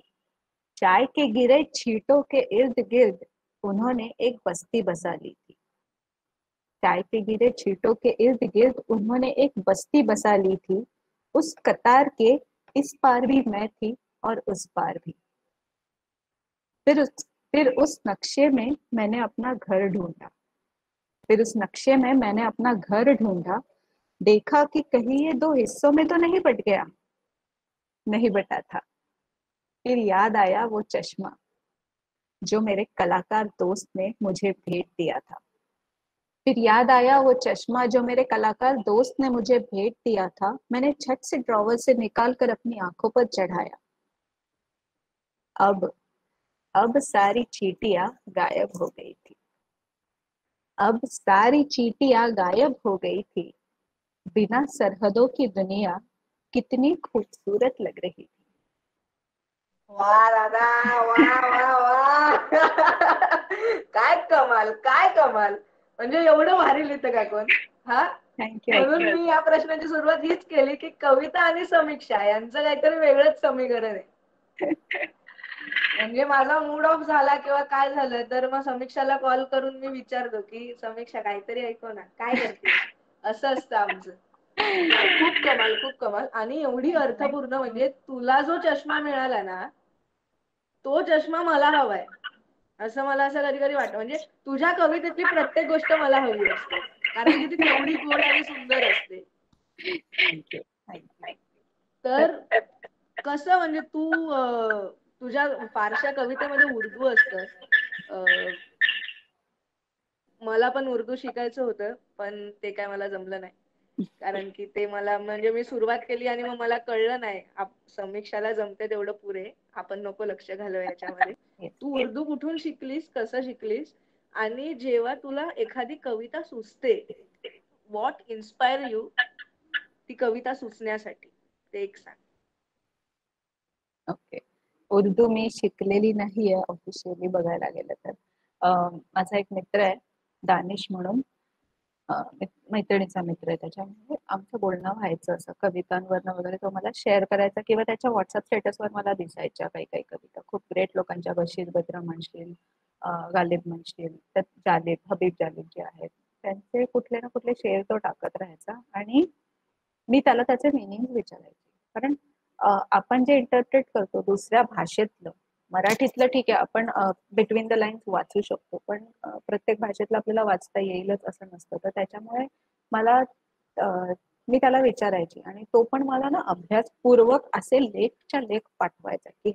चाय के गिरे छींटों के इर्द गिर्द उन्होंने एक बस्ती बसा ली थी. चाय के गिरे छींटों के इर्द गिर्द उन्होंने एक बस्ती बसा ली थी. उस कतार के इस पार भी मैं थी और उस पार भी. फिर उस नक्शे में मैंने अपना घर ढूंढा. फिर उस नक्शे में मैंने अपना घर ढूंढा. देखा कि कहीं ये 2 हिस्सों में तो नहीं बट गया. नहीं बटा था. फिर याद आया वो चश्मा जो मेरे कलाकार दोस्त ने मुझे भेंट दिया था. फिर याद आया वो चश्मा जो मेरे कलाकार दोस्त ने मुझे भेंट दिया था. मैंने झट से ड्रॉवर से निकाल कर अपनी आंखों पर चढ़ाया. अब सारी चींटियां गायब हो गई थी. अब सारी चींटियां गायब हो गई थी. बिना सरहदों की दुनिया कितनी खूबसूरत लग रही थी. वा दादा, वा वा वा. काय कमाल, काय कमाल. म्हणजे एवढं भारी लिहितं का कोण? हा, थँक्यू. म्हणून मी या प्रश्नाची सुरुवात हीच केली की कविता आणि समीक्षा यांचं काहीतरी वेगळंच समीकरण आहे. म्हणजे माझा मूड ऑफ झाला किंवा काय झालं तर मग समीक्षाला कॉल करून मी विचारतो की समीक्षा काहीतरी ऐकव ना, काय करते. असं असतं आमचं. खूप कमाल, खूप कमाल. आणि एवढी अर्थपूर्ण, म्हणजे तुला जो चष्मा मिळाला ना तो चष्मा मला हवाय असं मला असं कधी कधी वाटतं. म्हणजे तुझ्या कवितेतली प्रत्येक गोष्ट मला हवी असते, कारण की ती तेवढी गोड आणि सुंदर असते. तर कसं म्हणजे तू तुझ्या फारशा कवितेमध्ये उर्दू असतं. मला पण उर्दू शिकायचं होतं, पण ते काय मला जमलं नाही. कारण की ते मला म्हणजे मी सुरुवात केली आणि मग मला कळलं नाही समीक्षाला जमते तेवढं पुरे, आपण नको लक्ष घालू याच्यामध्ये. तू उर्दू कुठून शिकलीस, कसं शिकलीस, आणि जेव्हा तुला एखादी कविता सुचते, व्हॉट इन्स्पायर यू ती कविता सुचण्यासाठी, ते एक सांग. ओके. उर्दू मी शिकलेली नाहीये ऑफिशियली बघायला गेलं तर. माझा एक मित्र आहे दानिश म्हणून, मैत्रिणीचा मित्र आहे. त्याच्यामुळे आमचं बोलणं व्हायचं असं कवितांवरनं वगैरे. तो मला शेअर करायचा किंवा त्याच्या व्हॉट्सअप स्टेटसवर मला दिसायच्या काही काही कविता. खूप ग्रेट लोकांच्या, बशीर बद्र म्हणशील, गालिब म्हणशील, त्यात जालिब, हबीब जालिब जे आहेत त्यांचे कुठले ना कुठले शेअर तो टाकत राहायचा आणि मी त्याला त्याचे मिनिंग विचारायचे. कारण आपण जे इंटरप्रेट करतो दुसऱ्या भाषेतलं मराठीतलं ठीक आहे, आपण बिटवीन द लाईन्स वाचू शकतो, पण प्रत्येक भाषेतलं आपल्याला वाचता येईलच असं नसतं. तर त्याच्यामुळे मला मी त्याला विचारायची आणि तो पण मला ना अभ्यासपूर्वक असे लेखच्या लेख पाठवायचा की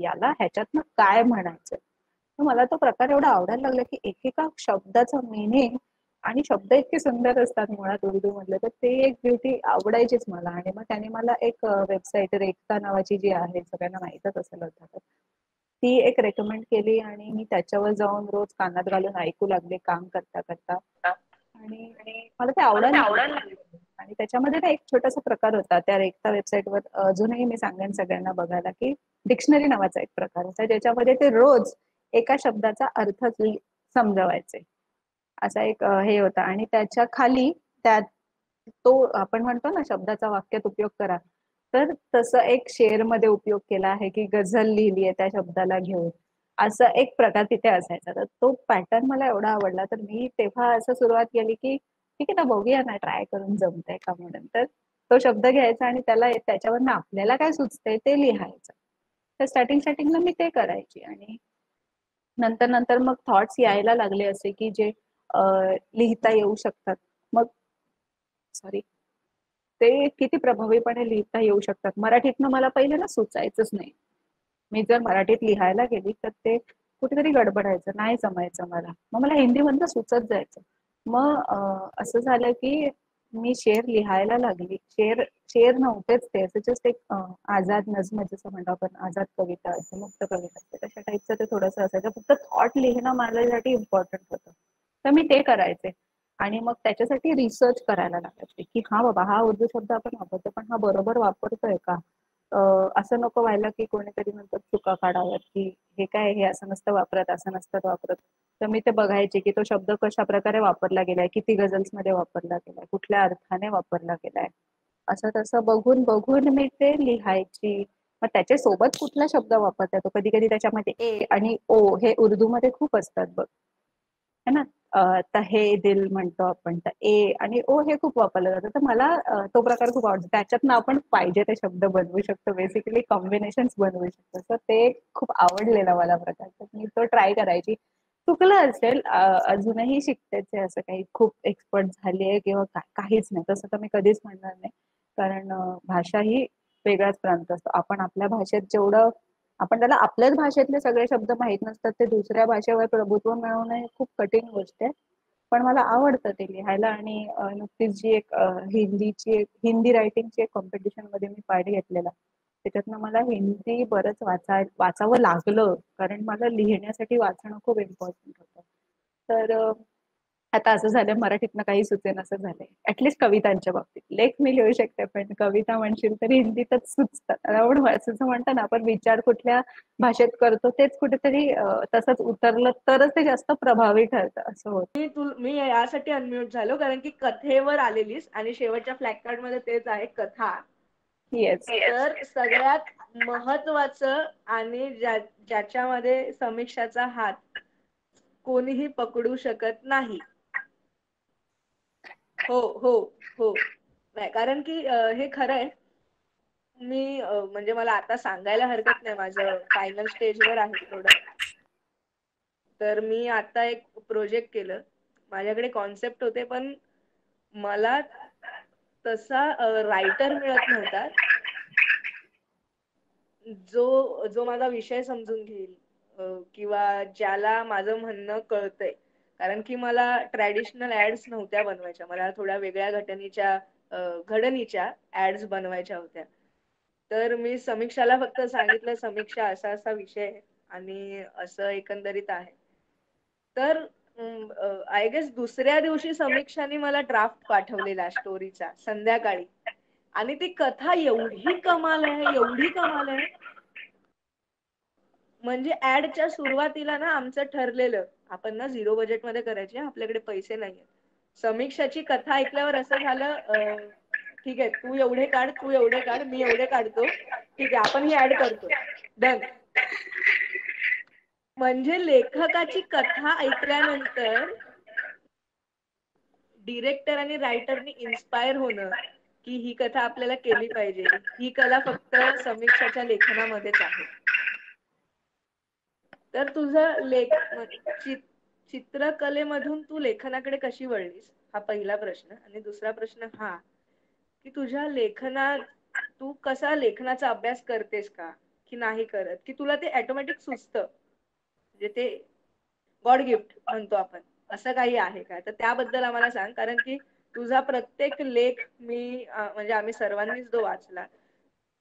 याला ह्याच्यातनं काय म्हणायचं. तर मला तो प्रकार एवढा आवडायला लागला की एकेका शब्दाचा मिनिंग आणि शब्द इतके सुंदर असतात मुळात उर्दू मधले, तर ते एक ब्युटी आवडायचीच मला. आणि मग त्याने मला एक वेबसाईट रेखता नावाची जी आहे, सगळ्यांना माहीतच असेल अर्थातच, ती एक रेकमेंड केली आणि मी त्याच्यावर जाऊन रोज कानात घालून ऐकू लागले काम करता करता. आणि मला ते आवडायला लागलं. आणि त्याच्यामध्ये ना एक छोटासा प्रकार होता त्या रेखता वेबसाईटवर, अजूनही मी सांगेन सगळ्यांना बघायला, की डिक्शनरी नावाचा एक प्रकार होता, ज्याच्यामध्ये ते रोज एका शब्दाचा अर्थ समजवायचे. असा एक हे होता. आणि त्याच्या खाली त्यात तो आपण म्हणतो ना शब्दाचा वाक्यात उपयोग करा, तर तसं एक शेर मध्ये उपयोग केला आहे की गझल लिहिली आहे त्या शब्दाला घेऊन, असा एक प्रकार तिथे असायचा. तर तो पॅटर्न मला एवढा आवडला, तर मी तेव्हा असं सुरुवात केली की ठीक आहे ना, बघूया ना ट्राय करून जमतंय का म्हणून. तर तो शब्द घ्यायचा आणि त्याला त्याच्यावर आपल्याला काय सुचतंय ते लिहायचं. तर स्टार्टिंगला मी ते करायची. आणि नंतर नंतर मग थॉट्स यायला लागले असे की जे लिहिता येऊ शकतात. मग सॉरी, ते किती प्रभावीपणे लिहिता येऊ शकतात. मराठीतनं मला पहिले ना सुचायचंच नाही. मी जर मराठीत लिहायला गेली तर ते कुठेतरी गडबडायचं, नाही जमायचं मला. मग मला हिंदीमधनं सुचत जायचं. मग असं झालं की मी शेर लिहायला लागली. शेर शेर नव्हतेच ते, असं जस्ट एक आझाद नज्म जसं म्हणतो आपण, आझाद कविता असते, मुक्त कविता असते, तशा टाईपचं ते थोडंसं असायचं. फक्त थॉट लिहिणं माझ्यासाठी इम्पॉर्टंट होतं, तर मी ते करायचे. आणि मग त्याच्यासाठी रिसर्च करायला लागायचे की हा बाबा, हा उर्दू शब्द आपण वापरतो, पण हा बरोबर वापरतोय का. असं नको व्हायला की कोणीतरी म्हणतात चुका काढाव्यात की हे काय, हे असं नसतं वापरत, असं नसतं वापरत. तर मी ते बघायचे की तो शब्द कशा प्रकारे वापरला गेलाय, किती गझल्स मध्ये वापरला गेलाय, कुठल्या अर्थाने वापरला गेलाय, असं तसं बघून बघून मी ते लिहायची. मग त्याच्या सोबत कुठला शब्द वापरता येतो, कधी कधी त्याच्यामध्ये ए आणि ओ हे उर्दू मध्ये खूप असतात बघ, है ना. तहे दिल म्हणतो आपण, तर ए आणि ओ हे खूप वापरलं जातं. तर मला तो प्रकार खूप आवडतो. त्याच्यातनं आपण पाहिजे ते शब्द बनवू शकतो, बेसिकली कॉम्बिनेशन्स बनवू शकतो. तर ते खूप आवडलेला मला प्रकार, तर मी तो ट्राय करायची. चुकलं असेल, अजूनही शिकतेच आहे, असं काही खूप एक्सपर्ट झालीये किंवा काहीच नाही, तसं तर मी कधीच म्हणणार नाही. कारण भाषा ही वेगळाच प्रांत असतो. आपण आपल्या भाषेत जेवढं, आपण त्याला आपल्याच भाषेतले सगळे शब्द माहित नसतात, ते दुसऱ्या भाषेवर प्रभुत्व मिळवणं हे खूप कठीण गोष्ट आहे. पण मला आवडतं ते लिहायला. आणि नुकतीच जी एक हिंदी रायटिंगची एक कॉम्पिटिशन मध्ये मी पार्ट घेतलेला, त्याच्यातनं मला हिंदी बरंच वाचावं लागलं, कारण मला लिहिण्यासाठी वाचणं खूप इम्पॉर्टंट होतं. तर आता असं झालं मराठीतनं काही सुचेन असं झालंय. ऍटलिस्ट कवितांच्या बाबतीत लेख मी लिहू शकते, पण कविता म्हणशील तर हिंदीतच सुचतात. आपण असं म्हणतो ना, आपण विचार कुठल्या भाषेत करतो तेच कुठेतरी तसंच उतरलं तरच ते जास्त प्रभावी ठरतं, असं होतं. मी यासाठी अनम्यूट झालो कारण की कथेवर आलेलीस आणि शेवटच्या फ्लॅग कार्ड मध्ये तेच आहे, कथा. येस. तर सगळ्यात महत्वाचं आणि ज्याच्यामध्ये समीक्षाचा हात कोणीही पकडू शकत नाही. हो हो हो, नाही कारण की हे खरं आहे. मी म्हणजे मला आता सांगायला हरकत नाही, माझं फायनल स्टेजवर आहे प्रोडक्ट. तर मी आता एक प्रोजेक्ट केलं. माझ्याकडे कॉन्सेप्ट होते, पण मला तसा रायटर मिळत नव्हता जो माझा विषय समजून घेईल किंवा ज्याला माझं म्हणणं कळतंय. कारण की मला ट्रॅडिशनल ऍड्स नव्हत्या बनवायच्या, मला थोड्या वेगळ्या घडणीच्या ऍड्स बनवायच्या होत्या. तर मी समीक्षाला फक्त सांगितलं, समीक्षा असा असा विषय आहे आणि असं एकंदरीत आहे. तर आय गेस दुसऱ्या दिवशी समीक्षाने मला ड्राफ्ट पाठवलेला स्टोरीचा संध्याकाळी. आणि ती कथा एवढी कमाल आहे, एवढी कमाल आहे. म्हणजे ऍडच्या सुरुवातीला ना आमचं ठरलेलं, आपण ना 0 बजेट मध्ये करायची, आपल्याकडे पैसे नाहीये. समीक्षाची कथा ऐकल्यावर असं झालं, ठीक आहे, तू एवढे काढ, तू एवढे काढ, मी एवढे काढतो, ठीक आहे, आपण ही ऍड करतो, डन. म्हणजे लेखकाची कथा ऐकल्यानंतर डिरेक्टर आणि रायटरनी इन्स्पायर होणं की ही कथा आपल्याला केली पाहिजे, ही कला फक्त समीक्षाच्या लेखनामध्येच आहे. तर तुझं चित्रकलेमधून तू लेखनाकडे कशी वळलीस, हा पहिला प्रश्न. आणि दुसरा प्रश्न हा की तुझ्या लेखनात तू कसा लेखनाचा अभ्यास करतेस का की नाही करत, की तुला ते ऑटोमॅटिक सुचतं, म्हणजे ते गॉड गिफ्ट म्हणतो आपण, असं काही आहे का? तर त्याबद्दल आम्हाला सांग. कारण की तुझा प्रत्येक लेख म्हणजे आम्ही सर्वांनीच तो वाचला,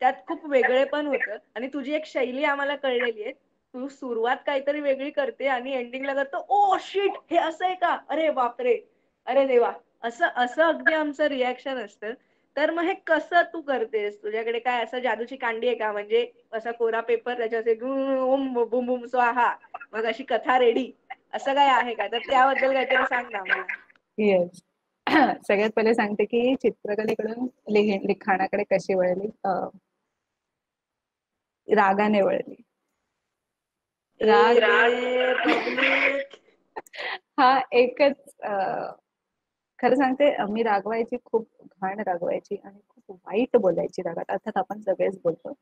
त्यात खूप वेगळे पण होतं. आणि तुझी एक शैली आम्हाला कळलेली आहे, तू सुरुवात काहीतरी वेगळी करते आणि एंडिंगला करतो ओ शिट हे असं आहे का, अरे बापरे, अरे देवा, असं असं अगदी आमचं रिॲक्शन असतं. तर मग हे कसं तू करतेस? तुझ्याकडे काय असं जादूची कांडी आहे का, म्हणजे असा कोरा पेपर त्याच्यावर ओम बुम बुम स्वाहा, मग अशी कथा रेडी, असं काय आहे का? तर त्याबद्दल काहीतरी सांग ना मला. येस. सगळ्यात पहिले सांगते की चित्रकलेकडून लिखाणाकडे कशी वळली. रागाने वळली. राग पब्लिक. हा एकच खरं सांगते, मी रागवायची, खूप घाण रागवायची आणि खूप वाईट बोलायची रागात. अर्थात आपण सगळेच बोलतो.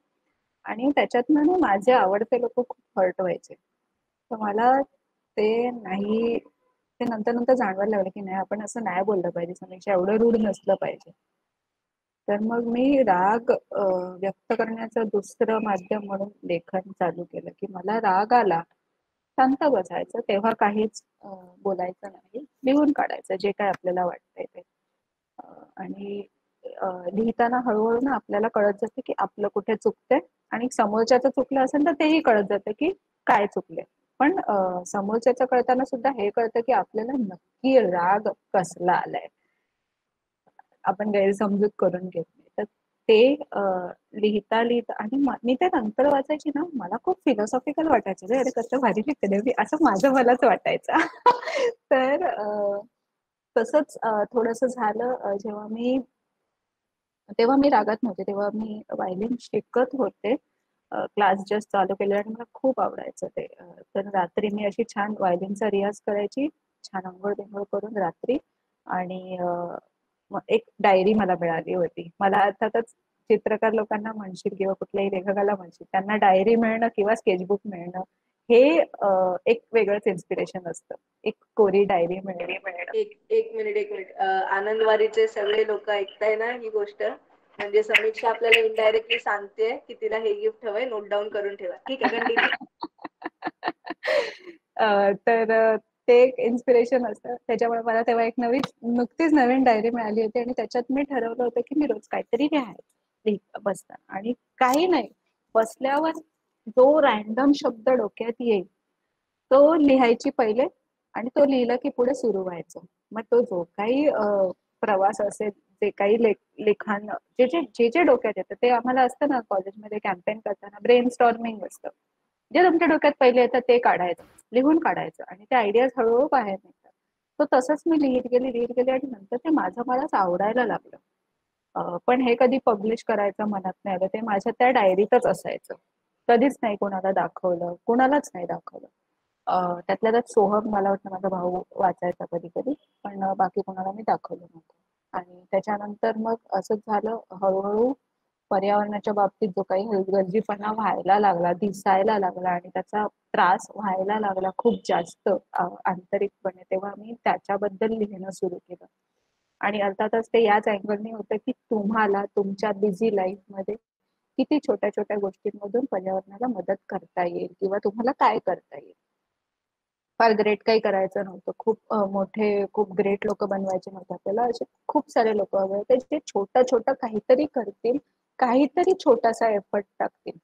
आणि त्याच्यातनं ना माझे आवडते लोक खूप हर्ट व्हायचे. तर मला ते नाही, ते नंतर नंतर जाणवायला लागलं की नाही, आपण असं नाही बोललं पाहिजे, समोरच्या एवढं रूढ नसलं पाहिजे. तर मग मी राग व्यक्त करण्याचं दुसरं माध्यम म्हणून लेखन चालू केलं. की मला राग आला, शांत बसायचं, तेव्हा काहीच बोलायचं नाही, लिहून काढायचं जे काय आपल्याला वाटतंय ते. आणि लिहिताना हळूहळू ना आपल्याला कळत जातं की आपलं कुठे चुकतंय, आणि समोरच्याचं चुकलं असेल तर तेही कळत जातं की काय चुकले. पण समोरच्याचं कळताना सुद्धा हे कळतं की आपल्याला नक्की राग कसला आलाय, आपण गैरसमजूत करून घेत नाही. तर ते लिहिता लिहिता, आणि मी ते नंतर वाचायची ना, मला खूप फिलॉसॉफिकल वाटायचं, अरे कसं भारी लिहिते मी, असं माझं मलाच वाटायचं. तर तसंच थोडंसं झालं तेव्हा मी रागात नव्हते, तेव्हा मी व्हायलिन शिकत होते. क्लास जस्ट चालू केले आणि मला खूप आवडायचं ते. तर रात्री मी अशी छान व्हायलिनचा रियाज करायची, छान अंघोळ बिंघोळ करून रात्री. आणि मग एक डायरी मला मिळाली होती. मला अर्थातच चित्रकार लोकांना म्हणशील किंवा कुठल्याही लेखकाला म्हणशील, त्यांना डायरी मिळणं किंवा स्केचबुक मिळणं हे एक वेगळंच इन्स्पिरेशन असतं. एक कोरी डायरी मिळणं. एक मिनिट. आनंदवारीचे सगळे लोक ऐकताय ना ही गोष्ट, म्हणजे समीक्षा आपल्याला इनडायरेक्टली सांगते की तिला हे गिफ्ट हवंय, नोट डाऊन करून ठेवा. ठीक आहे, कंटिन्यू. तर ते एक इन्स्पिरेशन असतं. त्याच्यामुळे मला तेव्हा एक नुकतीच नवीन डायरी मिळाली होती आणि त्याच्यात मी ठरवलं होतं की मी रोज काहीतरी लिहायचं बसताना. आणि काही नाही, बसल्यावर जो रॅन्डम शब्द डोक्यात येईल तो लिहायची पहिले, आणि तो लिहिला की पुढे सुरू व्हायचं. मग तो जो काही प्रवास असेल, जे काही लिखाण जे जे डोक्यात येतं, ते आम्हाला असतं ना कॉलेजमध्ये कॅम्पेन करताना ब्रेन स्टॉर्मिंग असतं. जे तुमच्या डोक्यात पहिले येतं ते काढायचं, लिहून काढायचं, आणि त्या आयडियाज हळूहळू बाहेर निघतात. तो तसंच मी लिहित गेली आणि नंतर ते माझं मलाच आवडायला लागलं. पण हे कधी पब्लिश करायचं मनात नाही आलं. ते माझ्या त्या डायरीतच असायचं. कधीच नाही कोणाला दाखवलं, कोणालाच नाही दाखवलं. त्यातल्या त्यात सोहम, मला वाटतं माझा भाऊ वाचायचा कधी कधी, पण बाकी कोणाला मी दाखवलं नव्हतं. आणि त्याच्यानंतर मग असंच झालं, हळूहळू पर्यावरणाच्या बाबतीत जो काही हलगर्जीपणा व्हायला लागला, दिसायला लागला, आणि त्याचा त्रास व्हायला लागला खूप जास्त आंतरिकपणे, तेव्हा मी त्याच्याबद्दल लिहिणं सुरू केलं. आणि अर्थातच ते याच अँगलने होतं की तुम्हाला तुमच्या बिझी लाईफमध्ये किती छोट्या छोट्या गोष्टींमधून पर्यावरणाला मदत करता येईल, किंवा तुम्हाला काय करता येईल. फार ग्रेट काही करायचं नव्हतं, खूप ग्रेट लोक बनवायचे नव्हते आपल्याला. असे खूप सारे लोक हवे होते जे छोटं छोटं काहीतरी करतील, काहीतरी छोटासा एफर्ट टाकतील.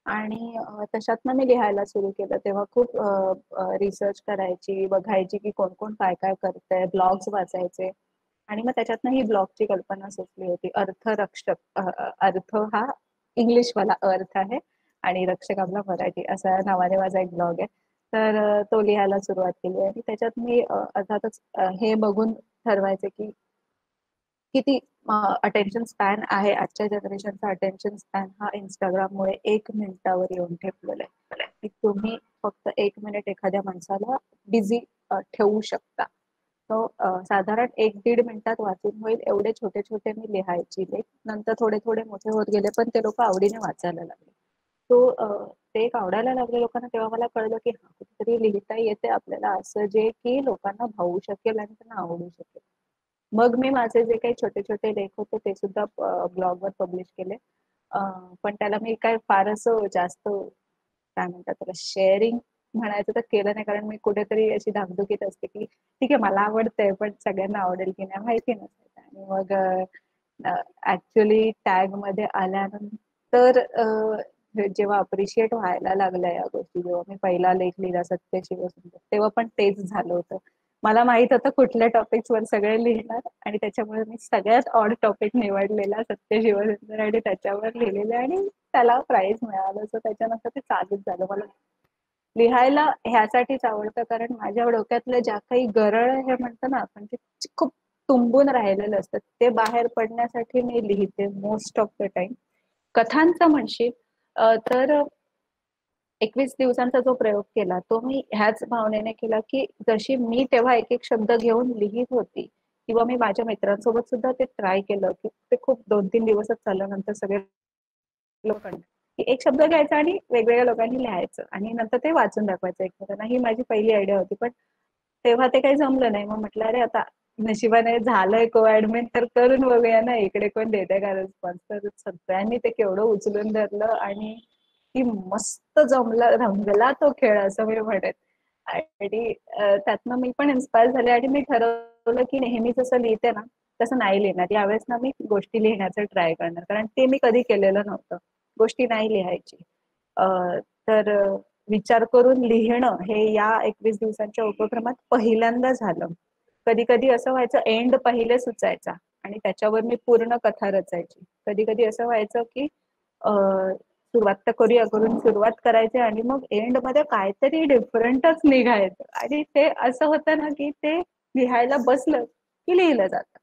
आणि तशातनं मी लिहायला सुरू केलं. तेव्हा खूप रिसर्च करायची, बघायची की कोण कोण काय काय करतंय, ब्लॉग्स वाचायचे. आणि मग त्याच्यातनं ही ब्लॉगची कल्पना सुचली होती. अर्थरक्षक, अर्थ हा इंग्लिशवाला अर्थ आहे आणि रक्षक आपला मराठी, असा नावाने माझा एक ब्लॉग आहे. तर तो लिहायला सुरुवात केली. आणि त्याच्यात मी अर्थातच हे बघून ठरवायचे की किती अटेन्शन स्पॅन आहे आजच्या जनरेशनचा. अटेन्शन स्पॅन हा इंस्टाग्राममुळे 1 मिनिटावर येऊन ठेपलेला आहे की तुम्ही फक्त 1 मिनिट एखाद्या माणसाला बिझी ठेवू शकता. तो साधारण 1-1.5 मिनिटात वाचून होईल एवढे छोटे छोटे मी लिहायची लेख. नंतर थोडे थोडे मोठे होत गेले, पण ते लोक आवडीने वाचायला लागले. ते एक आवडायला लागले लोकांना. तेव्हा मला कळलं की हा कुठेतरी लिहिता येते आपल्याला असं, जे की लोकांना भावू शकेल आणि त्यांना आवडू शकेल. मग मी माझे जे काही छोटे छोटे लेख होते ते सुद्धा ब्लॉगवर पब्लिश केले. पण त्याला मी काय फार असं जास्त काय म्हणतात त्याला शेअरिंग म्हणायचं तर केलं नाही, कारण मी कुठेतरी अशी धाकधुकीत असते की ठीक आहे मला आवडतंय पण सगळ्यांना आवडेल की नाही माहिती नसतं. आणि मग ऍक्च्युली टॅग मध्ये आल्यानंतर जेव्हा अप्रिशिएट व्हायला लागल्या या गोष्टी, जेव्हा मी पहिला लेख लिहिला सत्य शिवसुंदर, तेव्हा पण तेच झालं होतं. मला माहित होतं कुठल्या टॉपिक्सवर सगळे लिहिणार आणि त्याच्यामुळे मी सगळ्यात ऑड टॉपिक निवडलेला सत्य शिवसुंदर आणि त्याच्यावर लिहिलेले आणि त्याला प्राइज मिळालं. सो त्याच्यानंतर ते चालूच झालं. मला लिहायला ह्यासाठीच आवडतं कारण माझ्या डोक्यातल्या ज्या काही गरळ हे म्हणतो ना आपण, ते खूप तुंबून राहिलेलं असतं, ते बाहेर पडण्यासाठी मी लिहिते मोस्ट ऑफ द टाइम. कथांचा म्हणशील तर 21 दिवसांचा जो प्रयोग केला तो मी ह्याच भावनेने केला की जशी मी तेव्हा एक एक शब्द घेऊन लिहित होती, किंवा मी माझ्या मित्रांसोबत सुद्धा ते ट्राय केलं की ते खूप 2-3 दिवसच चाललं. नंतर सगळे लोकांना की एक शब्द घ्यायचा आणि वेगवेगळ्या लोकांनी लिहायचं आणि नंतर ते वाचून दाखवायचं एकमेकांना. ही माझी पहिली आयडिया होती, पण तेव्हा ते काही जमलं नाही. मग म्हटलं अरे आता नशिबाने झालंय को ऍडमिन तर करून बघूया ना, इकडे कोण देते का रिस्पॉन्स. तर सगळ्यांनी ते केवढं उचलून धरलं आणि ती मस्त रंगला तो खेळ असं मी म्हणेन. आणि त्यातनं मी पण इन्स्पायर झाले आणि मी ठरवलं की नेहमी जसं लिहिते ना तसं नाही लिहिणार. यावेळेस ना मी गोष्टी लिहिण्याचं ट्राय करणार, कारण ते मी कधी केलेलं नव्हतं. गोष्टी नाही लिहायची. तर विचार करून लिहिणं हे या 21 दिवसांच्या उपक्रमात पहिल्यांदा झालं. कधी कधी असं व्हायचं एंड पहिले सुचायचा आणि त्याच्यावर मी पूर्ण कथा रचायची. कधी कधी असं व्हायचं की सुरुवात तर करून सुरुवात करायची आणि मग एंड मध्ये काहीतरी डिफरंटच निघायचं. आणि ते असं होतं ना की ते लिहायला बसलं की लिहिलं जातं.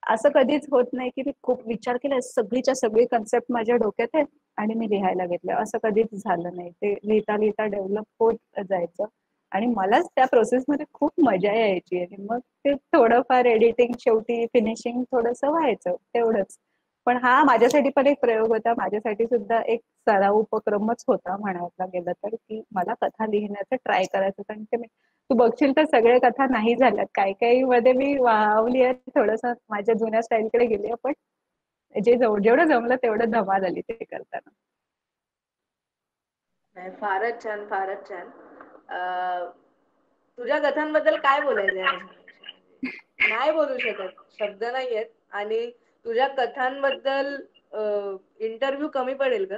असं कधीच होत नाही की मी खूप विचार केला सगळीच्या सगळी कन्सेप्ट माझ्या डोक्यात आहे आणि मी लिहायला घेतलं, असं कधीच झालं नाही. ते लिहिता लिहिता डेव्हलप होत जायचं आणि मलाच त्या प्रोसेसमध्ये खूप मजा यायची. आणि मग ते थोडंफार एडिटिंग शेवटी फिनिशिंग थोडंसं व्हायचं तेवढंच. पण हा माझ्यासाठी पण एक प्रयोग होता, माझ्यासाठी सुद्धा एक सराव उपक्रमच होता म्हणायला गेलं तर, की मला कथा लिहिण्याचं ट्राय करायचं होतं. आणि ते तू बघशील तर सगळ्या कथा नाही झाल्यात, काही काही मध्ये मी वावली आहे, थोडस माझ्या जुन्या स्टाईलकडे गेली, पण जेवढं जमलं तेवढं धमाल आली ते करताना. नाही, फारच छान, फारच छान. तुझ्या कथांबद्दल काय बोलायचं आहे अजून? नाही बोलू शकत, शब्द नाही आहेत. आणि तुझ्या कथांबद्दल इंटरव्ह्यू कमी पडेल का?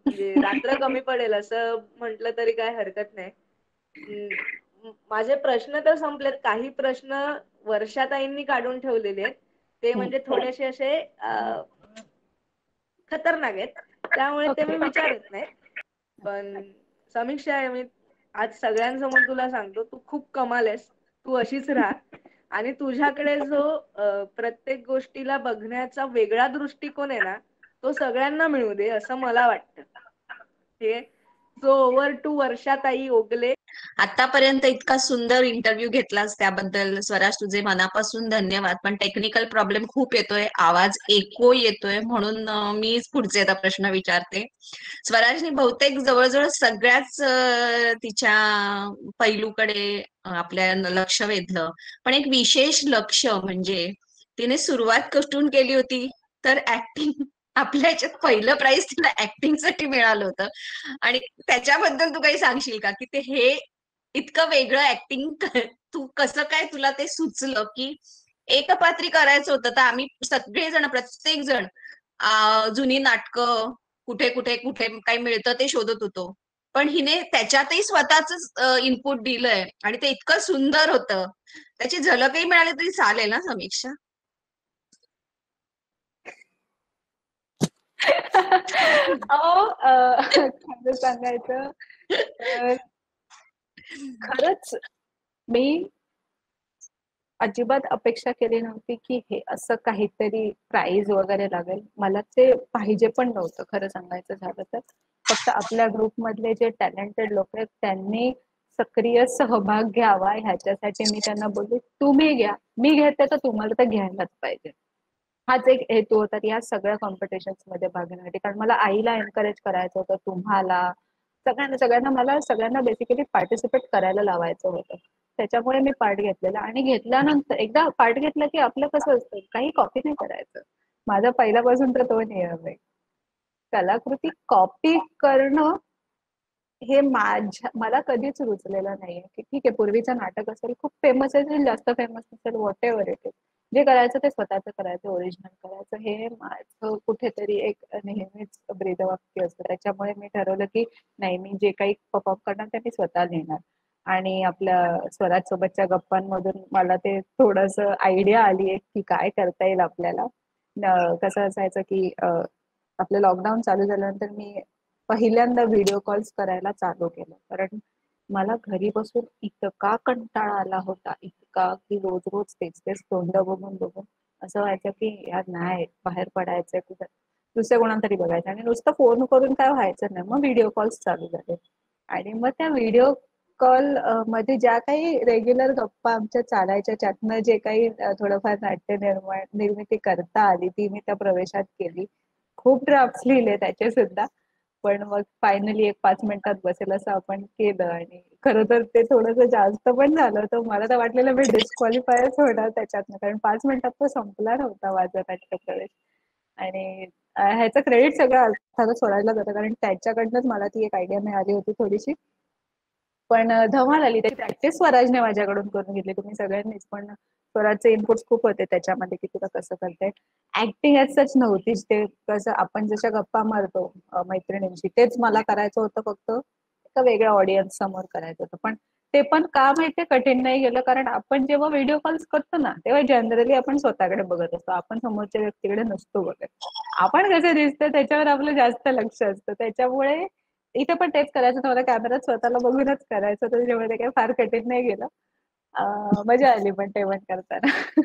म्हणजे रात्र कमी पडेल असं म्हटलं तरी काय हरकत नाही. माझे प्रश्न तर संपलेत. काही प्रश्न वर्षाताईंनी काढून ठेवलेले आहेत, ते म्हणजे थोडेसे असे खतरनाक आहेत, त्यामुळे ते मी विचारत नाही. पण समीक्षा, मी आज सगळ्यांसमोर तुला सांगतो, तू खूप कमाल आहेस. तू अशीच राहा. आणि तुझ्याकडे जो प्रत्येक गोष्टीला बघण्याचा वेगळा दृष्टिकोन आहे ना, तो सगळ्यांना मिळू दे असं मला वाटतं. हे सो ओव्हर टू वर्षाताई ओगले. आतापर्यंत इतका सुंदर इंटरव्ह्यू घेतलास त्याबद्दल स्वराज तुझे मनापासून धन्यवाद. पण टेक्निकल प्रॉब्लेम खूप येतोय, आवाज एको येतोय, म्हणून मीच पुढचे आता प्रश्न विचारते. स्वराजने बहुतेक जवळजवळ सगळ्याच तिच्या पैलूकडे आपल्या लक्ष वेधलं. पण एक विशेष लक्ष म्हणजे तिने सुरुवात कुठून केली होती तर ऍक्टिंग. आपल्या याच्यात पहिलं प्राइज तिला ऍक्टिंग साठी मिळालं होतं. आणि त्याच्याबद्दल तू काही सांगशील का की ते हे इतकं वेगळं ऍक्टिंग तू कसं काय तुला ते सुचलं की एकपात्री करायचं होतं. तर आम्ही सगळेजण प्रत्येक जण जुनी नाटकं कुठे कुठे कुठे काही मिळतं ते शोधत होतो, पण हिने त्याच्यातही स्वतःच इनपुट दिलंय आणि ते इतकं सुंदर होतं. त्याची झलकही मिळाली तरी चालेल ना समीक्षा? खरं सांगायचं तर खरंच मी अजिबात अपेक्षा केली नव्हती की हे असं काहीतरी प्राइज वगैरे लागेल. मला ते पाहिजे पण नव्हतं खरं सांगायचं झालं तर. फक्त आपल्या ग्रुप मधले जे टॅलेंटेड लोक आहेत त्यांनी सक्रिय सहभाग घ्यावा ह्याच्यासाठी मी त्यांना बोलले तुम्ही घ्या, मी घेते तर तुम्हाला तर घ्यायलाच पाहिजे. हाच एक हेतू होता की ह्या सगळ्या कॉम्पिटिशन्स मध्ये भाग घेण्यासाठी. कारण मला आईला एनकरेज करायचं होतं, तुम्हाला सगळ्यांना बेसिकली पार्टिसिपेट करायला लावायचं होतं. त्याच्यामुळे मी पार्ट घेतलेला. आणि घेतल्यानंतर एकदा पार्ट घेतला की आपलं कसं असतं, काही कॉपी नाही करायचं. माझा पहिल्यापासून तर तो नियम आहे. कलाकृती कॉपी करणं हे मला कधीच रुचलेलं नाहीये. की ठीक आहे, पूर्वीचं नाटक असेल, खूप फेमस असेल, जास्त फेमस असेल, व्हॉट एव्हर इट इज, जे करायचं ते स्वतःचं करायचं, ओरिजिनल करायचं, हे माझं कुठेतरी एक नेहमीच ब्रीदवाक्य असतं. त्याच्यामुळे मी ठरवलं की नाही, मी जे काही परफॉर्म करणार ते मी स्वतः लिहिणार. आणि आपल्या स्वराज सोबतच्या गप्पांमधून मला ते थोडस आयडिया आली आहे की काय करता येईल आपल्याला. कसं असायचं की आपलं लॉकडाऊन चालू झाल्यानंतर मी पहिल्यांदा व्हिडिओ कॉल्स करायला चालू केलं. कारण मला घरी बसून इतका कंटाळा आला होता, इतका की रोज रोज तेच तेच तोंड बघून बघून असं व्हायचं की यार नाही, बाहेर पडायचंय कुठं, दुसऱ्या कोणाला तरी बघायचं. आणि नुसतं फोन करून काय व्हायचं नाही, मग व्हिडिओ कॉल्स चालू झाले. आणि मग त्या व्हिडिओ कॉल मध्ये ज्या काही रेग्युलर गप्पा आमच्या चालायच्या, त्यातनं जे काही थोडंफार नाट्य निर्मिती करता आली, ती मी त्या प्रवेशात केली. खूप ड्राफ्ट्स लिहिले त्याचे सुद्धा. पण मग फायनली एक 5 मिनिटात बसेल असं आपण केलं. आणि खरं तर ते थोडंसं जास्त पण झालं होतं. मला तर वाटलेलं मी डिस्क्वालिफायच होणार त्याच्यातनं, कारण 5 मिनिटात तो संपला नव्हता माझा नाट्य प्रवेश. आणि ह्याचं क्रेडिट सगळं अर्थातच सोडायला जातं, कारण त्याच्याकडनंच मला ती एक आयडिया मिळाली होती थोडीशी. पण धमाल आली. त्याची प्रॅक्टिस स्वराजने माझ्याकडून करून घेतली, तुम्ही सगळ्यांनीच. पण स्वराजचे इनपुट्स खूप होते त्याच्यामध्ये की तुला कसं करताय. ऍक्टिंग ऍज सच नव्हतीच. ते कसं आपण जशा गप्पा मारतो मैत्रिणींशी, तेच मला करायचं होतं, फक्त एका वेगळ्या ऑडियन्स समोर करायचं होतं. पण ते पण का माहितीये कठीण नाही गेलं, कारण आपण जेव्हा व्हिडिओ कॉल्स करतो ना, तेव्हा जनरली आपण स्वतःकडे बघत असतो, आपण समोरच्या व्यक्तीकडे नसतो बघत. आपण कसं दिसतं त्याच्यावर आपलं जास्त लक्ष असतं. त्याच्यामुळे इथे पण तेच करायचं होतं, मला कॅमेऱ्यात स्वतःला बघूनच करायचं होतं. त्याच्यामुळे काही फार कठीण नाही गेलं. मजा आली पण ते पण करताना.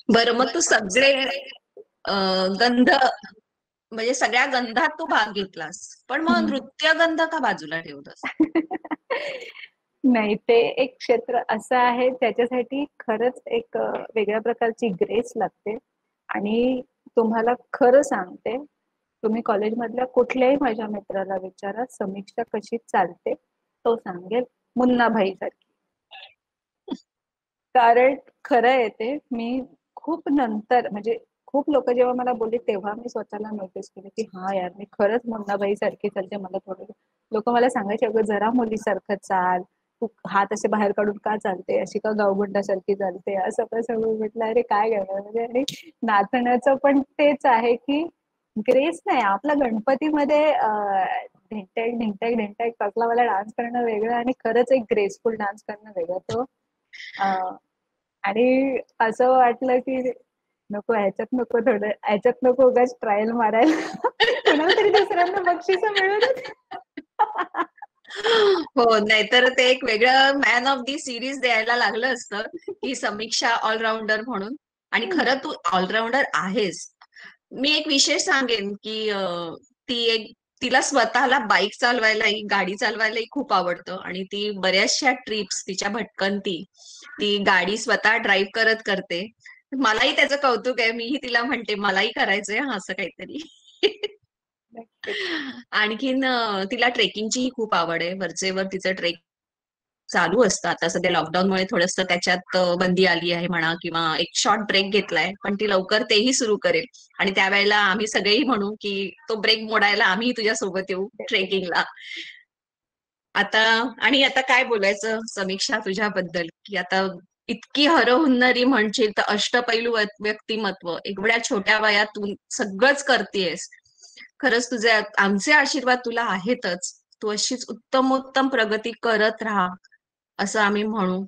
बरं, मग तू सगळे गंध, म्हणजे सगळ्या गंधात तू भाग घेतलास, पण मग नृत्य गंध का बाजूला ठेवलास? नाही, ते एक क्षेत्र असं आहे त्याच्यासाठी खरंच एक वेगळ्या प्रकारची ग्रेस लागते. आणि तुम्हाला खरं सांगते, तुम्ही कॉलेजमधल्या कुठल्याही माझ्या मित्राला विचारा, समीक्षा कशी चालते, तो सांगेल मुन्नाभाई सारखी. कारण खरं आहे ते. मी खूप नंतर, म्हणजे खूप लोक जेव्हा मला बोलले, तेव्हा मी स्वतःला नोटीस केलं की हा यार, मी खरंच मुन्नाबाई सारखी चालते. मला थोडं लोक मला सांगायचे, अगं जरा मुलीसारखं चाल, तू हात असे बाहेर काढून का चालते, अशी का गावगुंडासारखी चालते, असं कसं. म्हटलं अरे काय करणार म्हणजे. आणि नाचण्याचं पण तेच आहे की ग्रेस नाही. आपला गणपतीमध्ये ढिंटॅक ढिंटॅक ढिंटॅक कसला, मला डान्स करणं वेगळं आणि खरंच एक ग्रेसफुल डान्स करणं वेगळं. तो आणि असं वाटलं की नको, ह्याच्यात नको, थोडं ह्याच्यात नको, उगाच ट्रायल मारायला. कुणाला तरी दुसऱ्यांना बक्षीस मिळूनच. हो, नाहीतर ते एक वेगळं मॅन ऑफ दी सिरीज द्यायला लागलं असतं की समीक्षा ऑलराऊंडर म्हणून. आणि खरं तू ऑलराऊंडर आहेस. मी एक विशेष सांगेन की तिला स्वतःला बाईक चालवायलाही, गाडी चालवायलाही खूप आवडतं. आणि ती बऱ्याचशा ट्रिप्स, तिच्या भटकंती, ती गाडी स्वतः ड्राईव्ह करत करते. मलाही त्याचं कौतुक आहे. मीही तिला म्हणते मलाही करायचंय असं काहीतरी. आणखीन तिला ट्रेकिंगचीही खूप आवड आहे. वरचेवर तिचं ट्रेक चालू असतं. आता सध्या लॉकडाऊनमुळे थोडंसं त्याच्यात बंदी आली आहे म्हणा, किंवा एक शॉर्ट ब्रेक घेतलाय, पण ती लवकर तेही सुरू करेल. आणि त्यावेळेला आम्ही सगळेही म्हणू की तो ब्रेक मोडायला आम्ही तुझ्या सोबत येऊ ट्रेकिंगला. आता काय बोलायचं समीक्षा तुझ्याबद्दल, की आता इतकी हरहुन्नरी म्हणशील तर अष्टपैलू व्यक्तिमत्व, एवढ्या छोट्या वयात तू सगळंच करतेयस. खरंच तुझे आमचे आशीर्वाद तुला आहेतच. तू अशीच उत्तमोत्तम प्रगती करत राहा असं आम्ही म्हणू.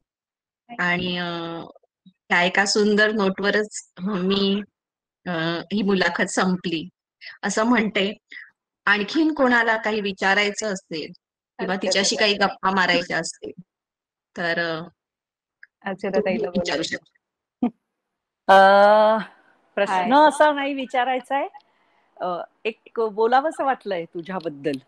आणि ह्या एका सुंदर नोटवरच मी ही मुलाखत संपली असं म्हणते. आणखीन कोणाला काही विचारायचं असेल किंवा तिच्याशी काही गप्पा मारायच्या असतील तर तुम्ही ताईला विचारू बोलायचं. शकता. प्रश्न असा नाही विचारायचा आहे, एक बोलावंसं वाटलंय तुझ्याबद्दल.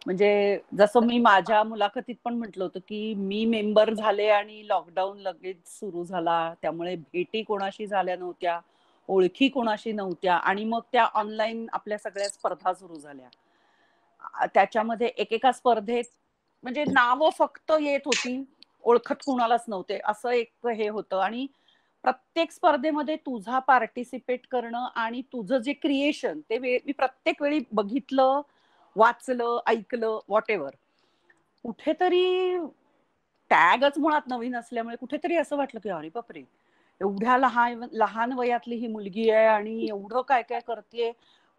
म्हणजे जसं मी माझ्या मुलाखतीत पण म्हटलं होतं की मी मेंबर झाले आणि लॉकडाऊन लगेच सुरू झाला, त्यामुळे भेटी कोणाशी झाल्या नव्हत्या, ओळखी कोणाशी नव्हत्या, आणि मग त्या ऑनलाईन आपल्या सगळ्या स्पर्धा सुरू झाल्या. त्याच्यामध्ये एकेका स्पर्धेत म्हणजे नावं फक्त येत होती, ओळखत कुणालाच नव्हते, असं एक हे होतं. आणि प्रत्येक स्पर्धेमध्ये तुझा पार्टिसिपेट करणं आणि तुझं जे क्रिएशन ते मी प्रत्येक वेळी बघितलं, वाचलं, ऐकलं, व्हॉट एव्हर. कुठेतरी टॅगच मुळात नवीन असल्यामुळे कुठेतरी असं वाटलं की अरे बापरे, एवढ्या लहान लहान वयातली ही मुलगी आहे आणि एवढं काय काय करते.